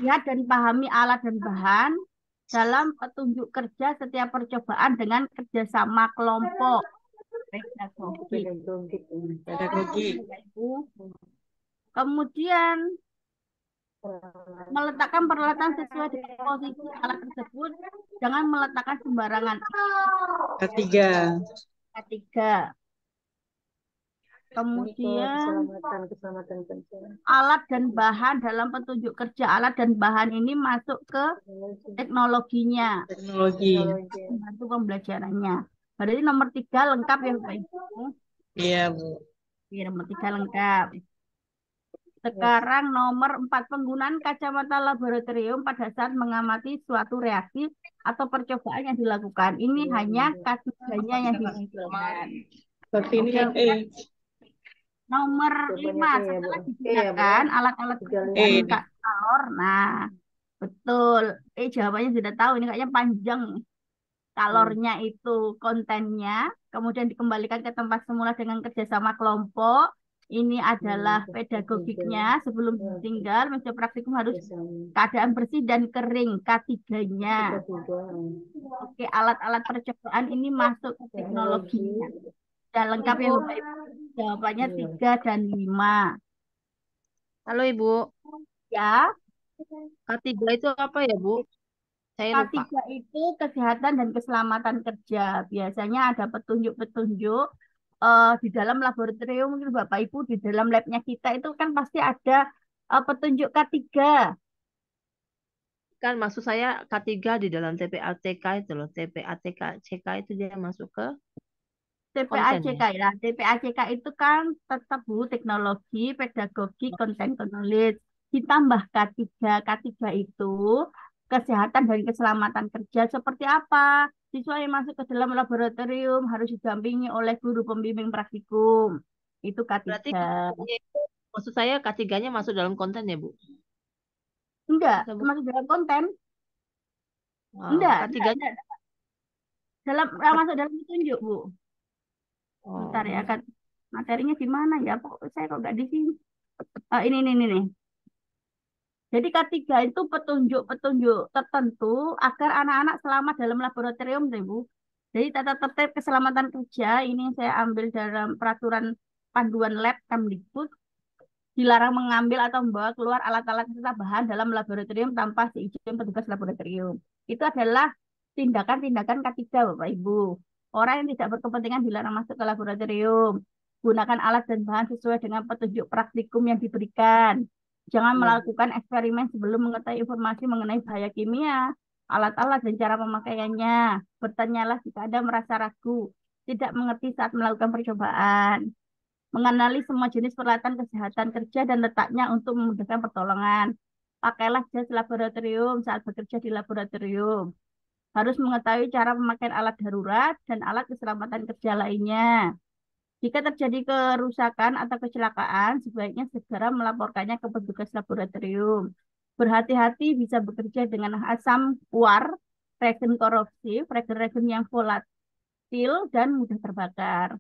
lihat dan pahami alat dan bahan dalam petunjuk kerja setiap percobaan dengan kerjasama kelompok. Pedagogi. Pedagogi. Bapak Ibu. Kemudian meletakkan peralatan sesuai dengan posisi alat tersebut. Jangan meletakkan sembarangan. Ketiga. Ketiga. Kemudian Keselamatan kerja. alat dan bahan dalam petunjuk kerja. Alat dan bahan ini masuk ke teknologinya. Teknologi. Membantu pembelajarannya. Berarti nomor 3 lengkap ya Bapak Ibu. Iya, Bu. Iya, nomor 3 lengkap. Sekarang nomor 4, penggunaan kacamata laboratorium pada saat mengamati suatu reaksi atau percobaan yang dilakukan. Ini hanya K3-nya yang dimunculkan. Seperti ini Oke. yang E. Nomor 5, setelah digunakan alat-alat percobaan kalor. Nah, betul. Jawabannya sudah tahu. Ini kayaknya panjang. Kalornya itu kontennya, kemudian dikembalikan ke tempat semula dengan kerjasama kelompok. Ini adalah pedagogiknya. Sebelum ditinggal, meja praktikum harus keadaan bersih dan kering. K3-nya. Oke, alat-alat percobaan ini masuk ke teknologinya. Sudah lengkap ya Bapak Ibu. Jawabannya 3 dan 5. Halo Ibu, Ya, K3 itu apa ya Bu? Saya lupa. K3 itu kesehatan dan keselamatan kerja. Biasanya ada petunjuk-petunjuk di dalam laboratorium, mungkin Bapak Ibu di dalam labnya kita itu kan pasti ada petunjuk K3. Kan maksud saya K3 di dalam TPATK itu loh. TPATK CK itu dia masuk ke konten TPACK ya. ya. TPACK itu kan tetap Bu, teknologi, pedagogi, konten, knowledge. Ditambah K3. K3 itu kesehatan dan keselamatan kerja seperti apa? Siswa yang masuk ke dalam laboratorium harus didampingi oleh guru pembimbing praktikum. Itu Berarti K3. K3 itu maksud saya K3-nya masuk dalam konten ya, Bu? Enggak, Bisa, Bu? termasuk dalam konten. Oh, Enggak, enggak, K3-nya. enggak. Dalam, K- masuk dalam petunjuk, Bu. Bentar ya, Oh, kan. Materinya di mana ya? Saya kok enggak di sini. Ah, ini nih. Jadi K3 itu petunjuk-petunjuk tertentu agar anak-anak selamat dalam laboratorium, Ibu. Jadi tata tertib keselamatan kerja ini saya ambil dalam peraturan panduan lab Kemdikbud, dilarang mengambil atau membawa keluar alat-alat serta bahan dalam laboratorium tanpa seizin petugas laboratorium. Itu adalah tindakan-tindakan K3, Bapak Ibu. Orang yang tidak berkepentingan dilarang masuk ke laboratorium. Gunakan alat dan bahan sesuai dengan petunjuk praktikum yang diberikan. Jangan melakukan eksperimen sebelum mengetahui informasi mengenai bahaya kimia, alat-alat dan cara pemakaiannya. Bertanyalah jika Anda merasa ragu, tidak mengerti saat melakukan percobaan. Mengenali semua jenis peralatan kesehatan kerja dan letaknya untuk memudahkan pertolongan. Pakailah jas laboratorium saat bekerja di laboratorium. Harus mengetahui cara pemakaian alat darurat dan alat keselamatan kerja lainnya. Jika terjadi kerusakan atau kecelakaan, sebaiknya segera melaporkannya ke petugas laboratorium. Berhati-hati bisa bekerja dengan asam kuar, reagen korosif, reagen-reagen yang volatil dan mudah terbakar.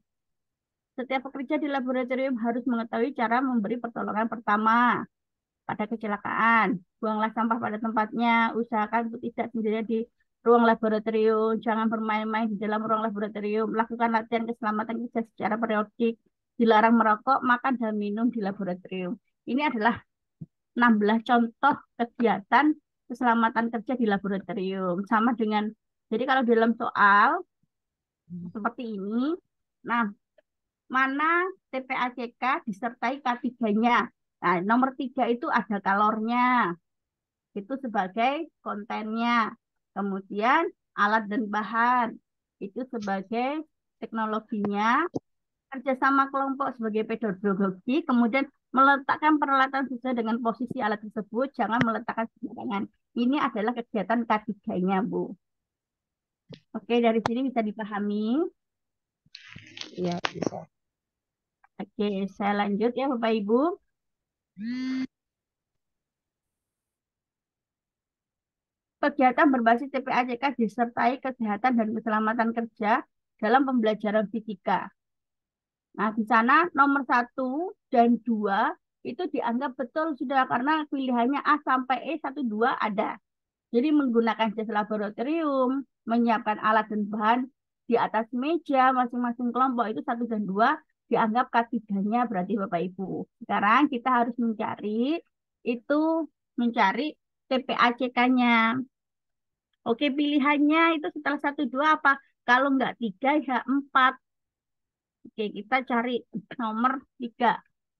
Setiap pekerja di laboratorium harus mengetahui cara memberi pertolongan pertama pada kecelakaan. Buanglah sampah pada tempatnya. Usahakan untuk tidak sendirian di ruang laboratorium. Jangan bermain-main di dalam ruang laboratorium. Lakukan latihan keselamatan kerja secara periodik. Dilarang merokok, makan, dan minum di laboratorium. Ini adalah 16 contoh kegiatan keselamatan kerja di laboratorium. Sama dengan, jadi kalau dalam soal seperti ini, nah mana TPACK disertai K3-nya. Nah, nomor 3 itu ada kalornya, itu sebagai kontennya. Kemudian alat dan bahan, itu sebagai teknologinya. Kerjasama kelompok sebagai pedagogi, kemudian meletakkan peralatan sesuai dengan posisi alat tersebut, jangan meletakkan sembarangan. Ini adalah kegiatan K3-nya, Bu. Oke, dari sini bisa dipahami. iya bisa. Oke, saya lanjut ya Bapak Ibu. Kegiatan berbasis TPACK disertai kesehatan dan keselamatan kerja dalam pembelajaran fisika. Nah, di sana nomor 1 dan 2 itu dianggap betul sudah karena pilihannya A sampai E 1, 2 ada. Jadi menggunakan jas laboratorium, menyiapkan alat dan bahan di atas meja masing-masing kelompok itu 1 dan 2 dianggap K3-nya berarti Bapak Ibu. Sekarang kita harus itu mencari TPACK-nya. Oke, pilihannya itu setelah 1, 2 apa? Kalau nggak 3 ya 4. Oke, kita cari nomor 3.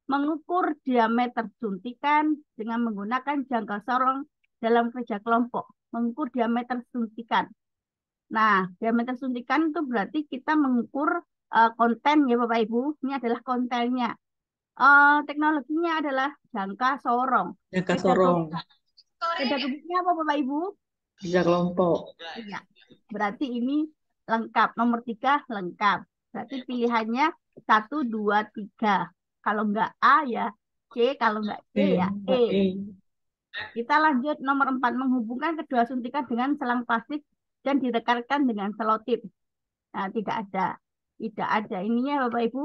Mengukur diameter suntikan dengan menggunakan jangka sorong dalam kerja kelompok. Mengukur diameter suntikan. Nah, diameter suntikan itu berarti kita mengukur konten ya Bapak Ibu. Ini adalah kontennya. Teknologinya adalah jangka sorong. Jangka sorong, Pedagoginya apa Bapak Ibu? kerja kelompok. Iya. Berarti ini lengkap. Nomor 3 lengkap. Berarti pilihannya 1, 2, 3. Kalau enggak A ya C, kalau enggak C ya E. Kita lanjut nomor 4. Menghubungkan kedua suntikan dengan selang plastik dan direkatkan dengan selotip. Nah, tidak ada. Tidak ada ininya Bapak Ibu.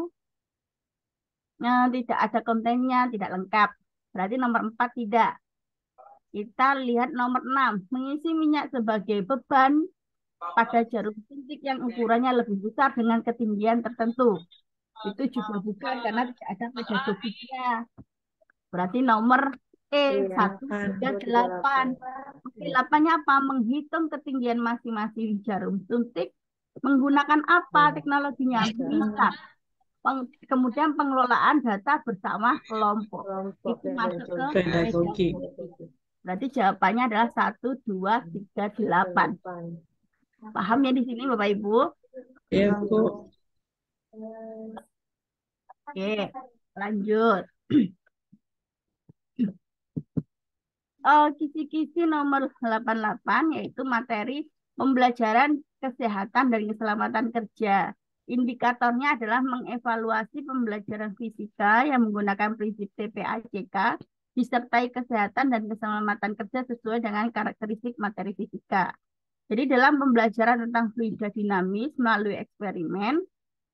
Nah, tidak ada kontennya, tidak lengkap. Berarti nomor 4 tidak. Kita lihat nomor 6. Mengisi minyak sebagai beban pada jarum suntik yang ukurannya lebih besar dengan ketinggian tertentu. Itu juga bukan karena tidak ada pedagoginya. Berarti nomor E 1, 3, 8. 8-nya apa? Menghitung ketinggian masing-masing jarum suntik. Menggunakan apa teknologinya? Bisa. Kemudian pengelolaan data bersama kelompok. Itu masuk ke Pedagogi. pedagogi. Berarti jawabannya adalah 1, 2, 3, 8. Paham ya di sini Bapak Ibu? Ya, Bu. Oke, lanjut. Kisi-kisi nomor 88 yaitu materi pembelajaran kesehatan dan keselamatan kerja. Indikatornya adalah mengevaluasi pembelajaran fisika yang menggunakan prinsip TPACK disertai kesehatan dan keselamatan kerja sesuai dengan karakteristik materi fisika. Jadi dalam pembelajaran tentang fluida dinamis melalui eksperimen,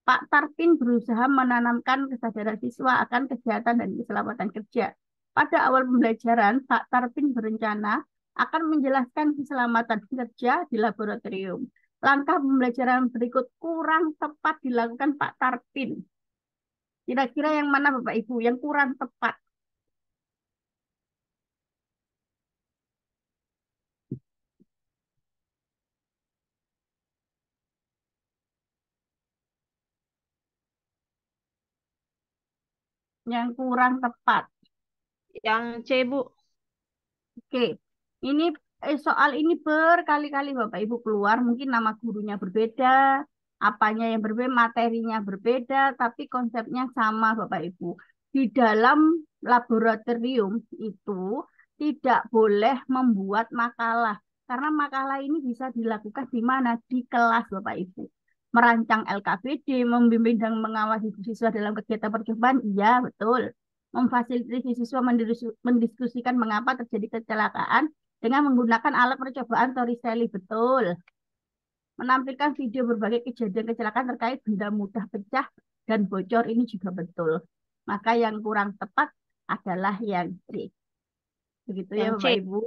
Pak Tarpin berusaha menanamkan kesadaran siswa akan kesehatan dan keselamatan kerja. Pada awal pembelajaran, Pak Tarpin berencana akan menjelaskan keselamatan kerja di laboratorium. Langkah pembelajaran berikut kurang tepat dilakukan Pak Tarpin. Kira-kira yang mana Bapak Ibu yang kurang tepat? Yang kurang tepat. Yang C, Bu. Oke, ini soal ini berkali-kali Bapak Ibu keluar, mungkin nama gurunya berbeda, apanya yang berbeda, materinya berbeda, tapi konsepnya sama Bapak Ibu. Di dalam laboratorium itu tidak boleh membuat makalah, karena makalah ini bisa dilakukan di mana? Di kelas Bapak Ibu. Merancang LKPD, membimbing dan mengawasi siswa dalam kegiatan percobaan, iya betul memfasilitasi siswa mendiskusikan mengapa terjadi kecelakaan dengan menggunakan alat percobaan Torricelli. Betul. Menampilkan video berbagai kejadian kecelakaan terkait benda mudah pecah dan bocor. Ini juga betul. Maka yang kurang tepat adalah yang C. Begitu ya Yang C. Bapak Ibu.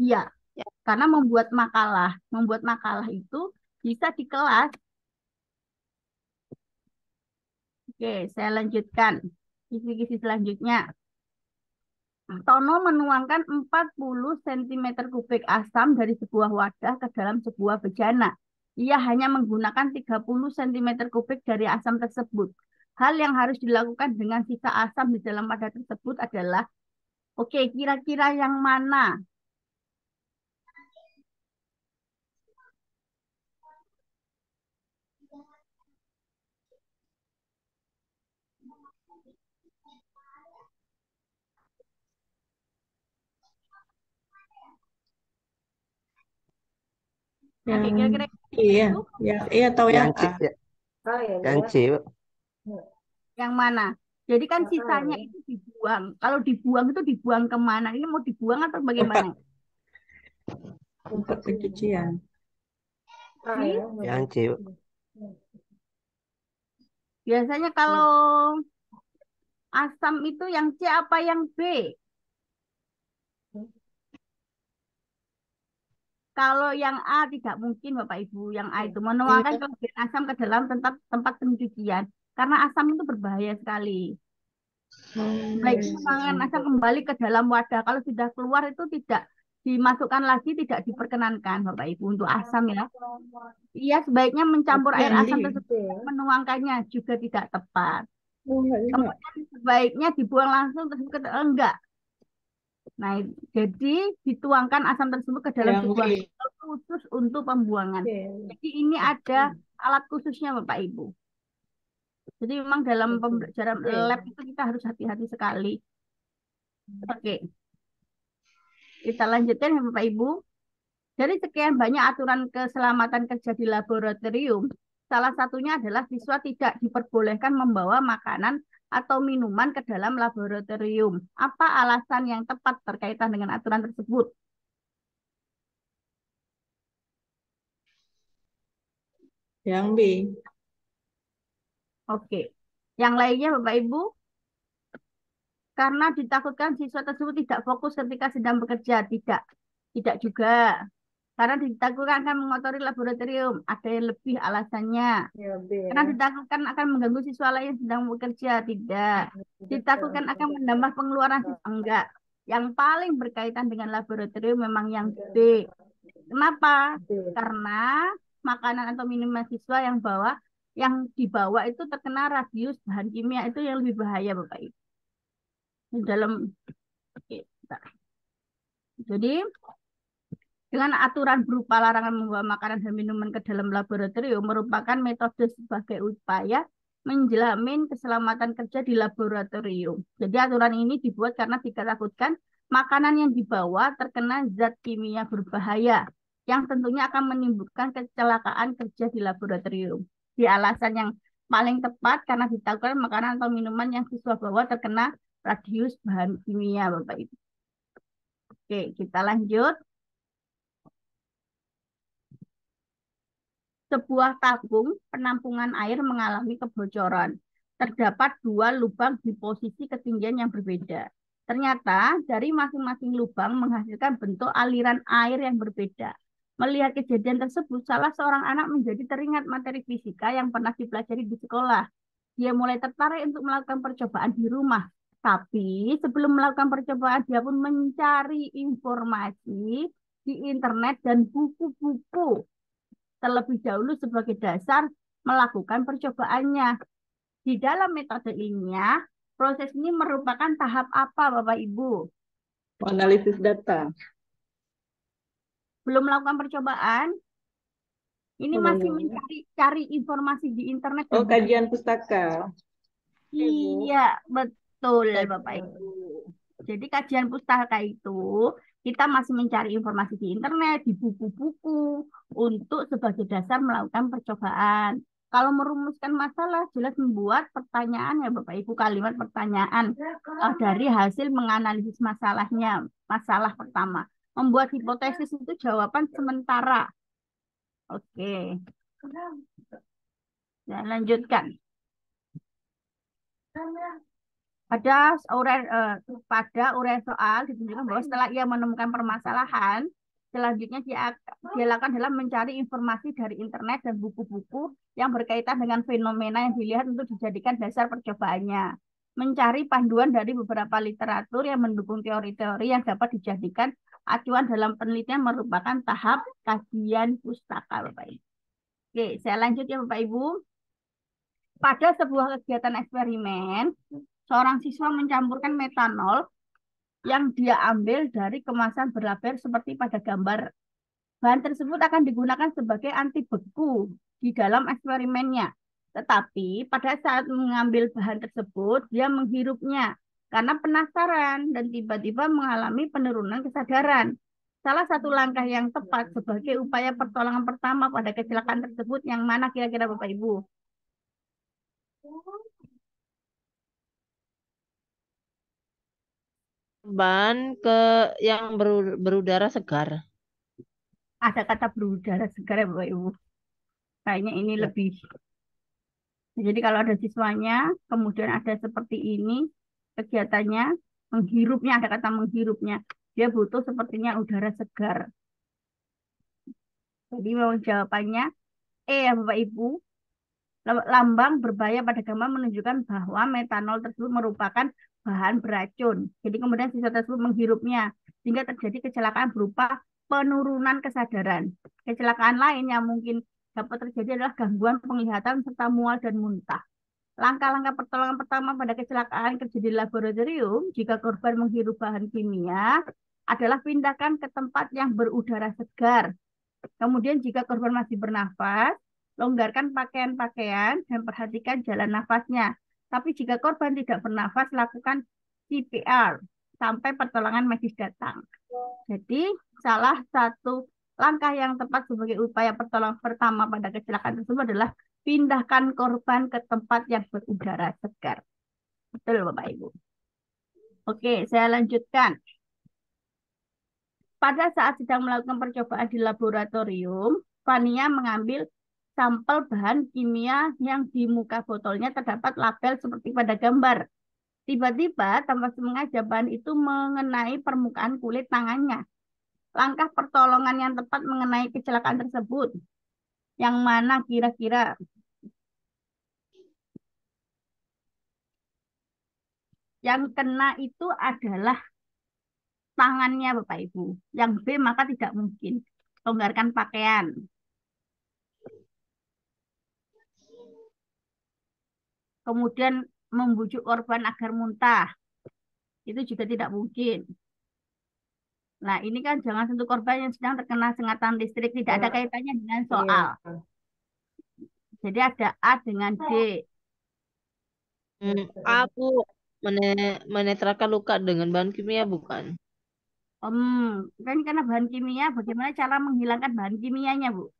Iya, Ya. karena membuat makalah. Membuat makalah itu bisa di kelas. Oke, saya lanjutkan. Kisi-kisi selanjutnya. Tono menuangkan 40 cm3 asam dari sebuah wadah ke dalam sebuah bejana. Ia hanya menggunakan 30 cm3 dari asam tersebut. Hal yang harus dilakukan dengan sisa asam di dalam wadah tersebut adalah, oke, kira-kira yang mana? Yang Oke, kira-kira iya, itu iya tahu yang Yang C, A. yang C, Bu. yang mana? Jadi kan Ah, sisanya itu dibuang. Kalau dibuang itu dibuang kemana? Ini mau dibuang atau tempat bagaimana? tempat pencucian. Sih, Yang C, Bu. biasanya kalau asam itu yang C apa yang B? Kalau yang A tidak mungkin Bapak Ibu. Yang A itu menuangkan Iya. kelebihan asam ke dalam tempat pencucian. Karena asam itu berbahaya sekali. Baiknya menuangkan asam kembali ke dalam wadah. Kalau sudah keluar itu tidak dimasukkan lagi, tidak diperkenankan Bapak Ibu untuk asam ya. Iya, sebaiknya mencampur Berarti air yang D. asam tersebut, menuangkannya juga tidak tepat. Oh, enggak juga. Kemudian sebaiknya dibuang langsung tersebut enggak. Nah, jadi dituangkan asam tersebut ke dalam Yang B. sebuah botol khusus untuk pembuangan. Jadi ini ada alat khususnya Bapak Ibu. Jadi memang dalam pembelajaran lab itu kita harus hati-hati sekali. Oke, kita lanjutkan ya Bapak Ibu. Dari sekian banyak aturan keselamatan kerja di laboratorium, salah satunya adalah siswa tidak diperbolehkan membawa makanan atau minuman ke dalam laboratorium. Apa alasan yang tepat berkaitan dengan aturan tersebut? Yang B. Oke. Yang lainnya Bapak Ibu, karena ditakutkan siswa tersebut tidak fokus ketika sedang bekerja. Tidak. Tidak juga. Karena ditakutkan akan mengotori laboratorium. Ada yang lebih alasannya. Ya B Karena ya. ditakutkan akan mengganggu siswa lain yang sedang bekerja. Tidak. Ditakutkan akan menambah pengeluaran siswa. Enggak. Yang paling berkaitan dengan laboratorium memang yang B. Kenapa? Karena makanan atau minuman siswa yang dibawa itu terkena radius bahan kimia itu yang lebih bahaya Bapak Ibu. Di dalam oke, bentar. Jadi dengan aturan berupa larangan membawa makanan dan minuman ke dalam laboratorium merupakan metode sebagai upaya menjamin keselamatan kerja di laboratorium. Jadi aturan ini dibuat karena ditakutkan makanan yang dibawa terkena zat kimia berbahaya yang tentunya akan menimbulkan kecelakaan kerja di laboratorium. Di alasan yang paling tepat karena ditakutkan makanan atau minuman yang siswa bawa terkena radius bahan kimia, Bapak Ibu. Oke, kita lanjut. Sebuah tabung penampungan air mengalami kebocoran. Terdapat 2 lubang di posisi ketinggian yang berbeda. Ternyata dari masing-masing lubang menghasilkan bentuk aliran air yang berbeda. Melihat kejadian tersebut, salah seorang anak menjadi teringat materi fisika yang pernah dipelajari di sekolah. Dia mulai tertarik untuk melakukan percobaan di rumah. Tapi sebelum melakukan percobaan, dia pun mencari informasi di internet dan buku-buku terlebih dahulu sebagai dasar melakukan percobaannya. Di dalam metode ilmiah, proses ini merupakan tahap apa, Bapak Ibu? Analisis data. Belum melakukan percobaan, ini masih mencari informasi di internet. Oh, kajian pustaka. Iya, betul, Bapak Ibu. Jadi kajian pustaka itu kita masih mencari informasi di internet, di buku-buku untuk sebagai dasar melakukan percobaan. Kalau merumuskan masalah, jelas membuat pertanyaan ya Bapak Ibu, kalimat pertanyaan dari hasil menganalisis masalahnya. Masalah pertama, membuat hipotesis itu jawaban sementara. Oke. Dan lanjutkan. Pada uraian soal ditunjukkan bahwa setelah ia menemukan permasalahan, selanjutnya dia lakukan adalah mencari informasi dari internet dan buku-buku yang berkaitan dengan fenomena yang dilihat untuk dijadikan dasar percobaannya. Mencari panduan dari beberapa literatur yang mendukung teori-teori yang dapat dijadikan acuan dalam penelitian merupakan tahap kajian pustaka, Bapak Ibu. Oke, saya lanjut ya Bapak Ibu. Pada sebuah kegiatan eksperimen, seorang siswa mencampurkan metanol yang dia ambil dari kemasan berlabel seperti pada gambar. Bahan tersebut akan digunakan sebagai anti beku di dalam eksperimennya. Tetapi pada saat mengambil bahan tersebut, dia menghirupnya karena penasaran dan tiba-tiba mengalami penurunan kesadaran. Salah satu langkah yang tepat sebagai upaya pertolongan pertama pada kecelakaan tersebut yang mana kira-kira Bapak Ibu? Bahan yang berudara segar. Ada kata berudara segar ya Bapak Ibu. Kayaknya ini lebih. Jadi kalau ada siswanya, kemudian ada seperti ini kegiatannya, menghirupnya, ada kata menghirupnya. Dia butuh sepertinya udara segar. Jadi memang jawabannya ya Bapak Ibu. Lambang berbahaya pada gambar menunjukkan bahwa metanol tersebut merupakan bahan beracun. Jadi kemudian siswa tersebut menghirupnya sehingga terjadi kecelakaan berupa penurunan kesadaran. Kecelakaan lain yang mungkin dapat terjadi adalah gangguan penglihatan serta mual dan muntah. Langkah-langkah pertolongan pertama pada kecelakaan kerja di laboratorium jika korban menghirup bahan kimia adalah pindahkan ke tempat yang berudara segar. Kemudian jika korban masih bernafas, longgarkan pakaian-pakaian dan perhatikan jalan nafasnya. Tapi jika korban tidak bernafas, lakukan CPR sampai pertolongan medis datang. Jadi salah satu langkah yang tepat sebagai upaya pertolongan pertama pada kecelakaan tersebut adalah pindahkan korban ke tempat yang berudara segar. Betul Bapak Ibu. Oke, saya lanjutkan. Pada saat sedang melakukan percobaan di laboratorium, Fania mengambil sampel bahan kimia yang di muka botolnya terdapat label seperti pada gambar. Tiba-tiba tanpa sengaja bahan itu mengenai permukaan kulit tangannya. Langkah pertolongan yang tepat mengenai kecelakaan tersebut. Yang mana kira-kira? Yang kena itu adalah tangannya Bapak Ibu. Yang B maka tidak mungkin. Longgarkan pakaian. Kemudian membujuk korban agar muntah. Itu juga tidak mungkin. Nah, ini kan jangan sentuh korban yang sedang terkena sengatan listrik. Tidak ada kaitannya dengan soal. Jadi ada A dengan D. Aku menetralkan luka dengan bahan kimia bukan? Kan karena bahan kimia, bagaimana cara menghilangkan bahan kimianya, Bu?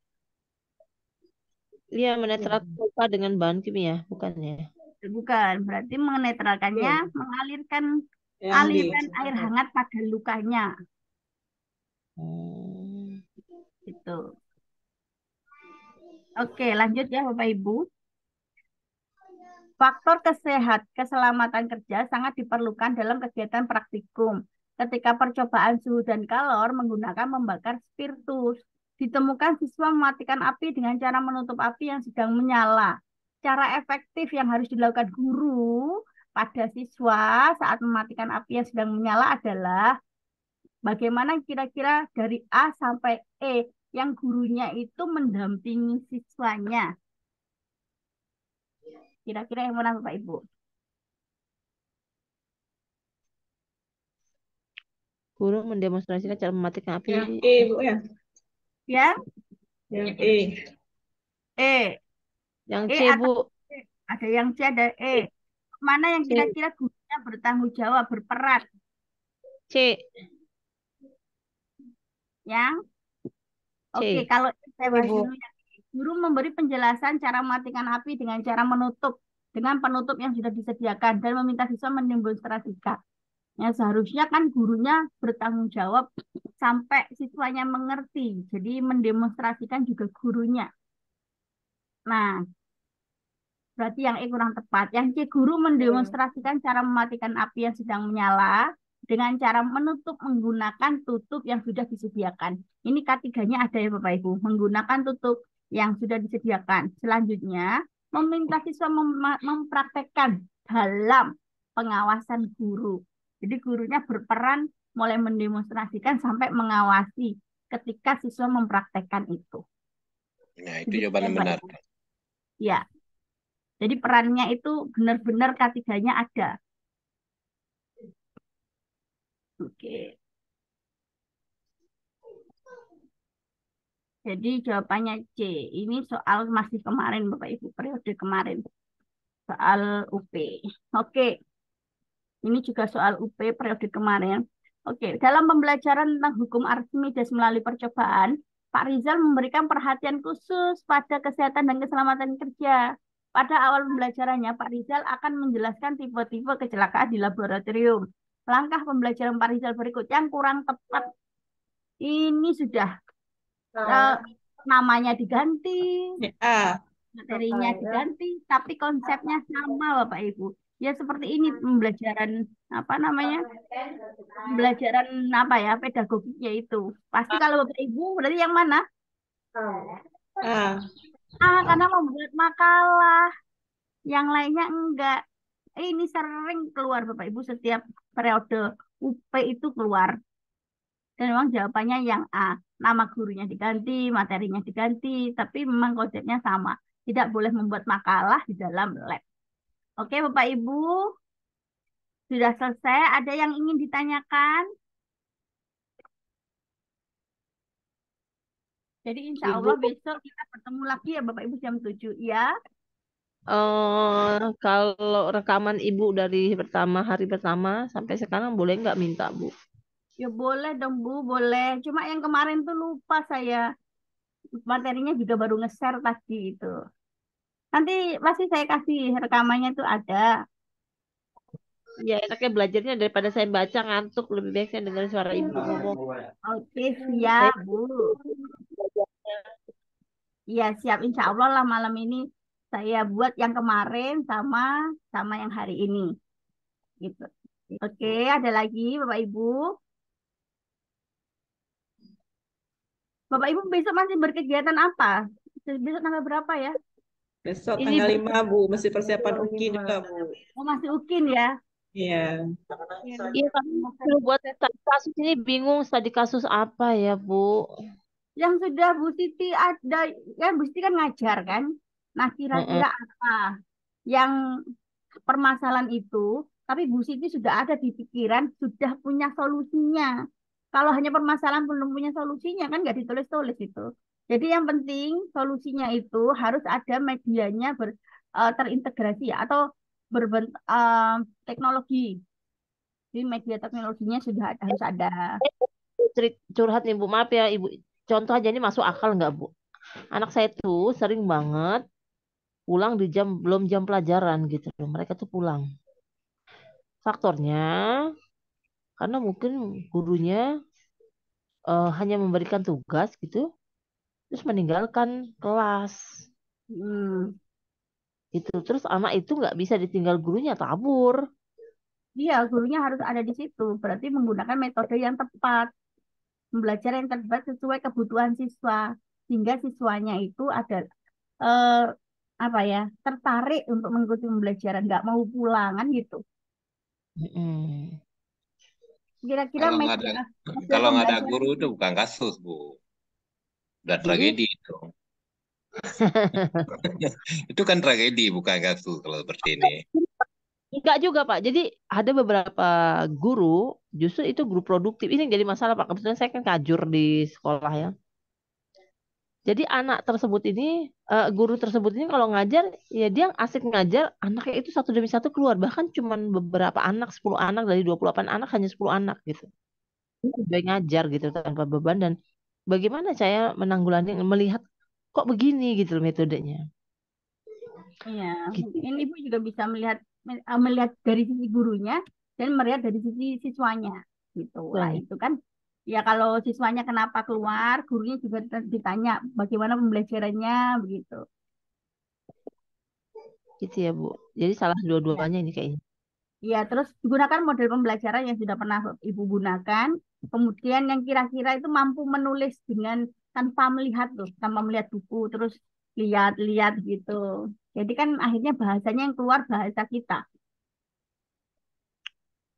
Iya, menetralkan luka dengan bahan kimia bukan ya? Bukan, berarti menetralkannya, B. mengalirkan Yang B. aliran air hangat pada lukanya. Hmm. Gitu. Oke, lanjut ya Bapak Ibu. Faktor keselamatan kerja sangat diperlukan dalam kegiatan praktikum. Ketika percobaan suhu dan kalor menggunakan membakar spiritus, ditemukan siswa mematikan api dengan cara menutup api yang sedang menyala. Cara efektif yang harus dilakukan guru pada siswa saat mematikan api yang sedang menyala adalah bagaimana kira-kira dari A sampai E yang gurunya itu mendampingi siswanya. Kira-kira yang mana Bapak Ibu? Guru mendemonstrasikan cara mematikan api. Yang E, Bu ya. Ya, Yang E. E. Yang E C, atau Bu. C? Ada yang C, ada E. Mana yang C. kira-kira gurunya bertanggung jawab, berperan? C. Yang Oke, C. kalau saya bahas Bu. dulu ya. Guru memberi penjelasan cara mematikan api dengan cara menutup dengan penutup yang sudah disediakan dan meminta siswa mendemonstrasikan. Ya, seharusnya kan gurunya bertanggung jawab sampai siswanya mengerti. Jadi mendemonstrasikan juga gurunya. Nah, berarti yang E kurang tepat. Yang C, guru mendemonstrasikan cara mematikan api yang sedang menyala dengan cara menutup menggunakan tutup yang sudah disediakan. Ini K3-nya ada ya Bapak Ibu, menggunakan tutup yang sudah disediakan. Selanjutnya, meminta siswa mempraktekkan dalam pengawasan guru. Jadi gurunya berperan mulai mendemonstrasikan sampai mengawasi ketika siswa mempraktekkan itu. Nah, itu jawaban yang benar. Ya. Jadi perannya itu benar-benar K3-nya ada. Oke. Jadi jawabannya C. Ini soal masih kemarin Bapak Ibu, periode kemarin. Soal UP. Oke. Ini juga soal UP periode kemarin. Oke, dalam pembelajaran tentang hukum Archimedes melalui percobaan, Pak Rizal memberikan perhatian khusus pada kesehatan dan keselamatan kerja. Pada awal pembelajarannya, Pak Rizal akan menjelaskan tipe-tipe kecelakaan di laboratorium. Langkah pembelajaran Pak Rizal berikut yang kurang tepat. Ini sudah namanya diganti, A. materinya diganti, tapi konsepnya sama Bapak Ibu. Ya seperti ini pembelajaran apa namanya? Pembelajaran apa ya? Pedagogiknya itu. Pasti kalau Bapak Ibu berarti yang mana? A. Karena membuat makalah. Yang lainnya enggak. Ini sering keluar Bapak Ibu setiap periode UP itu keluar. Dan memang jawabannya yang A. Nama gurunya diganti, materinya diganti, tapi memang konsepnya sama. Tidak boleh membuat makalah di dalam lab. Oke Bapak Ibu, sudah selesai. Ada yang ingin ditanyakan? Jadi insya Allah Ibu, besok kita bertemu lagi ya Bapak Ibu jam 7. Ya, kalau rekaman Ibu dari hari pertama sampai sekarang boleh nggak minta, Bu? ya boleh dong Bu, boleh. Cuma yang kemarin tuh lupa saya. Materinya juga baru nge-share tadi itu. Nanti pasti saya kasih rekamannya tuh ada. Ya, enaknya belajarnya daripada saya baca ngantuk, lebih baik saya dengar suara Ibu ngomong. Oke, Saya siap Bu. Iya, siap. Insya Allah lah malam ini saya buat yang kemarin sama sama yang hari ini. Gitu. Oke, ada lagi Bapak Ibu. Bapak Ibu besok masih berkegiatan apa? Besok tanggal berapa ya? Besok Ini tanggal 5, Bu. Mesti persiapan UKI juga, Bu. Oh, masih UKIN ya? Iya. iya kami suruh buat studi kasus ini bingung studi kasus apa ya, Bu? Yang sudah Bu Siti ada, ya Bu Siti kan ngajar kan? Nah, Heeh. kira-kira apa yang permasalahan itu, tapi Bu Siti sudah ada di pikiran, sudah punya solusinya. Kalau hanya permasalahan belum punya solusinya, kan nggak ditulis-tulis itu. Jadi yang penting solusinya itu harus ada medianya terintegrasi ya, atau berbentuk teknologi. Jadi media teknologinya sudah harus ada. Curhat nih Bu, maaf ya Ibu. Contoh aja ini masuk akal nggak Bu? Anak saya tuh sering banget pulang di jam belum jam pelajaran gitu loh. Mereka tuh pulang. Faktornya karena mungkin gurunya hanya memberikan tugas gitu, terus meninggalkan kelas Hmm. gitu. Terus anak itu nggak bisa ditinggal gurunya tabur. Iya, gurunya harus ada di situ. Berarti menggunakan metode yang tepat, belajar yang tepat sesuai kebutuhan siswa, sehingga siswanya itu ada eh, apa ya, tertarik untuk mengikuti pembelajaran, nggak mau pulangan gitu. Mm-mm. Kira-kira Kalau nggak ada media media kalau nggak ada pembelajaran. guru itu bukan kasus, Bu. Udah Jadi tragedi itu. Itu kan tragedi, bukan kasus kalau seperti ini. enggak juga Pak. Jadi ada beberapa guru justru itu guru produktif. Ini yang jadi masalah Pak. Kebetulan saya kan kajur di sekolah ya. Jadi anak tersebut ini, guru tersebut ini kalau ngajar, ya dia asik ngajar, anaknya itu satu demi satu keluar. Bahkan cuman beberapa anak, 10 anak dari 28 anak, hanya 10 anak gitu. Dia ngajar gitu tanpa beban dan bagaimana saya menanggulangi, melihat kok begini gitu loh metodenya. Iya, Gitu. mungkin ibu juga bisa melihat dari sisi gurunya dan melihat dari sisi siswanya gitu lah Tuh, itu kan. Ya kalau siswanya kenapa keluar, gurunya juga ditanya bagaimana pembelajarannya begitu. gitu ya Bu. Jadi salah Ya. dua-duanya ini kayaknya. Ya, terus gunakan model pembelajaran yang sudah pernah ibu gunakan. Kemudian yang kira-kira itu mampu menulis dengan tanpa melihat tuh, tanpa melihat buku, terus lihat-lihat gitu. Jadi kan akhirnya bahasanya yang keluar bahasa kita.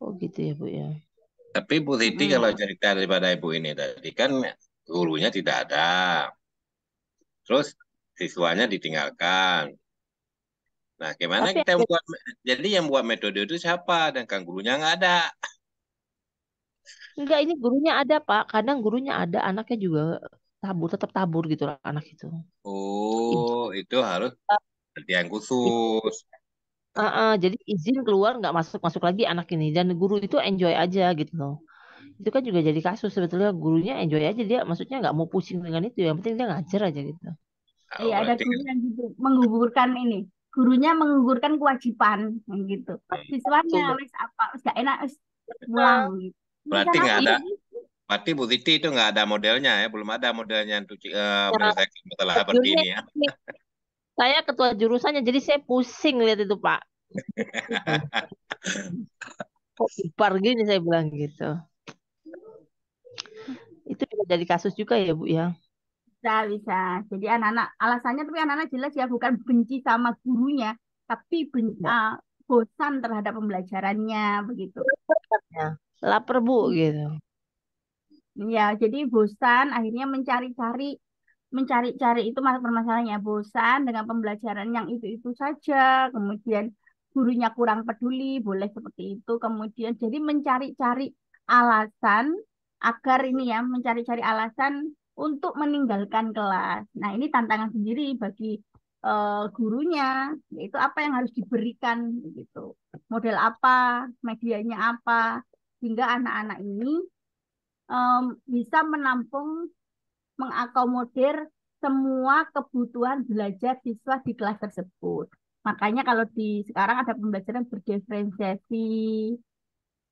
Oh gitu ya Bu ya. Tapi Bu Titi kalau Mm-mm. cerita daripada Ibu ini tadi kan gurunya tidak ada. Terus siswanya ditinggalkan. Nah, gimana Tapi kita buat, jadi yang buat metode itu siapa? Dan kan gurunya nggak ada. enggak, ini gurunya ada Pak. Kadang gurunya ada, anaknya juga tabur, tetap tabur gitu lah anak itu. Oh, itu harus perhatian khusus. Jadi izin keluar nggak masuk masuk lagi anak ini dan guru itu enjoy aja gitu loh. Itu kan juga jadi kasus sebetulnya gurunya enjoy aja dia maksudnya nggak mau pusing dengan itu yang penting dia ngajar aja gitu. Oh, Iya, ada berarti guru yang gitu, menggugurkan ini. Gurunya menggugurkan kewajiban yang gitu. Siswanya Betul. wis apa, wis gak enak wis pulang gitu. Ini berarti kan nggak apa ada. Iya, sih? Berarti Bu Titi itu nggak ada modelnya ya, belum ada modelnya untuk nah, menyelesaikan masalah seperti tajurnya ini ya. ini, saya ketua jurusannya jadi saya pusing lihat itu Pak. Gitu. Kok ipar gini saya bilang gitu. Itu bisa jadi kasus juga ya Bu ya. Bisa, bisa. Jadi anak-anak, alasannya tapi anak-anak jelas ya, bukan benci sama gurunya, tapi Ya, bosan terhadap pembelajarannya, begitu. ya. Lapar Bu gitu. Ya, jadi bosan, akhirnya mencari-cari itu permasalahannya. Bosan dengan pembelajaran yang itu-itu saja, kemudian gurunya kurang peduli, boleh seperti itu. Kemudian jadi mencari-cari alasan agar ini ya, mencari-cari alasan untuk meninggalkan kelas. Nah, ini tantangan sendiri bagi gurunya, yaitu apa yang harus diberikan gitu. Model apa, medianya apa, sehingga anak-anak ini bisa menampung, mengakomodir semua kebutuhan belajar siswa di kelas tersebut. Makanya kalau di sekarang ada pembelajaran berdiferensiasi,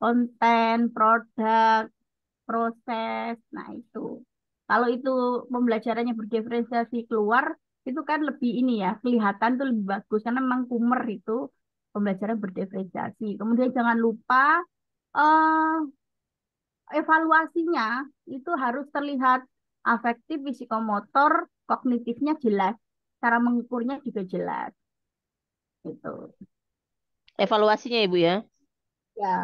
konten, produk, proses. Nah, itu. Kalau itu pembelajarannya berdiferensiasi keluar, itu kan lebih ini ya, kelihatan tuh lebih bagus karena memang Kumer itu pembelajaran berdiferensiasi. Kemudian jangan lupa eh, evaluasinya itu harus terlihat afektif, psikomotor, kognitifnya jelas, cara mengukurnya juga jelas. Gitu. Evaluasinya ya Bu ya. Ya,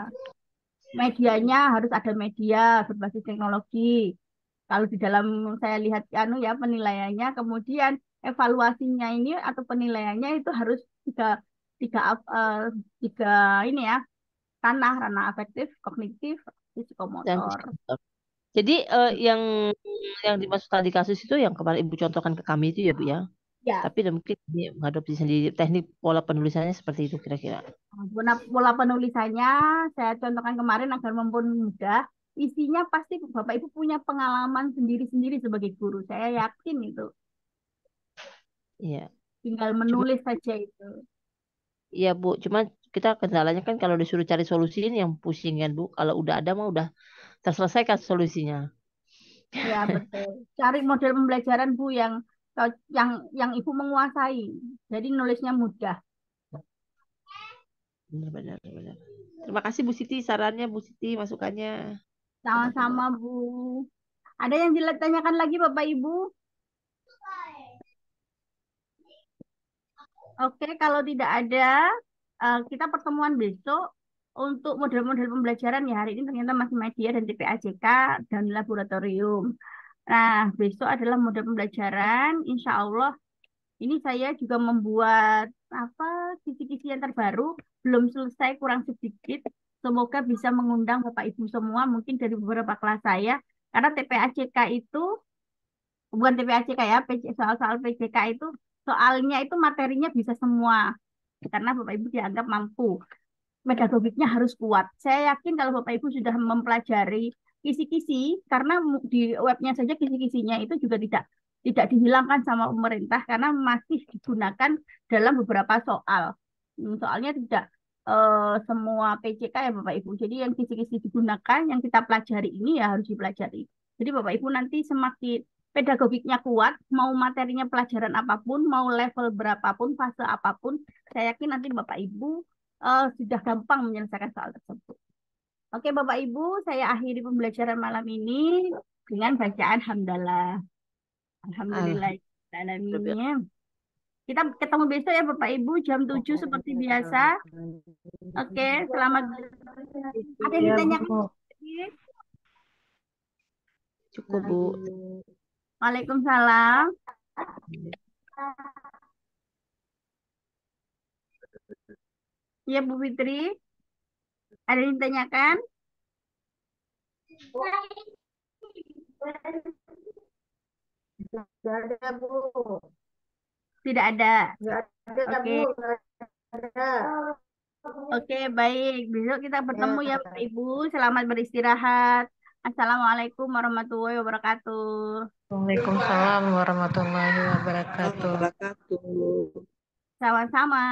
medianya harus ada media berbasis teknologi. Kalau di dalam saya lihat anu ya penilaiannya, kemudian evaluasinya ini atau penilaiannya itu harus tiga tiga eh, tiga ini ya, ranah afektif, kognitif, Dan psikomotor. jadi yang dimaksud tadi kasus itu yang kemarin Ibu contohkan ke kami itu ya Bu ya. Ya, Tapi mungkin dia mengadopsi sendiri teknik pola penulisannya seperti itu kira-kira. Pola penulisannya saya contohkan kemarin agar mudah. Isinya pasti Bapak Ibu punya pengalaman sendiri-sendiri sebagai guru. Saya yakin itu. Iya. Tinggal Cuma menulis saja itu. iya Bu, cuma kita kendalanya kan kalau disuruh cari solusi ini yang pusing kan Bu. Kalau udah ada mah udah terselesaikan solusinya. Ya, betul. Cari model pembelajaran Bu yang Ibu menguasai. Jadi nulisnya mudah. Benar, benar. Terima kasih Bu Siti sarannya, Bu Siti masukannya. Teman-teman. Sama-sama Bu. Ada yang ditanyakan lagi Bapak Ibu? Oke, kalau tidak ada, kita pertemuan besok untuk model-model pembelajaran ya. Hari ini ternyata masih media dan TPAJK dan laboratorium. Nah, besok adalah model pembelajaran. Insya Allah, ini saya juga membuat apa kisi-kisi yang terbaru. Belum selesai, kurang sedikit. Semoga bisa mengundang Bapak Ibu semua, mungkin dari beberapa kelas saya. Karena TPAJK itu bukan TPACK ya, soal-soal PJK itu soalnya itu materinya bisa semua karena Bapak Ibu dianggap mampu. Pedagogiknya harus kuat. Saya yakin kalau Bapak Ibu sudah mempelajari kisi-kisi karena di webnya saja kisi-kisinya itu juga tidak dihilangkan sama pemerintah karena masih digunakan dalam beberapa soal. Soalnya tidak semua PJK ya Bapak Ibu. Jadi yang kisi-kisi digunakan, yang kita pelajari ini ya harus dipelajari. Jadi Bapak Ibu nanti semakin pedagogiknya kuat, mau materinya pelajaran apapun, mau level berapapun, fase apapun, saya yakin nanti Bapak Ibu sudah gampang menyelesaikan soal tersebut. Oke Bapak Ibu, saya akhiri pembelajaran malam ini dengan bacaan hamdalah. Alhamdulillah. Kita ketemu besok ya Bapak Ibu jam 7 seperti biasa. Oke, selamat. Ada yang Iya, ditanyakan? Bu. Cukup Bu. Waalaikumsalam. Ya Bu Fitri, ada yang ditanyakan? Nggak ada, Bu. Tidak ada. Nggak ada, Oke. Bu. Nggak ada. Oke, baik. Besok kita bertemu ya Ya. Bapak Ibu. Selamat beristirahat. Assalamualaikum warahmatullahi wabarakatuh. Waalaikumsalam warahmatullahi wabarakatuh. Wabarakatuh. Sama-sama.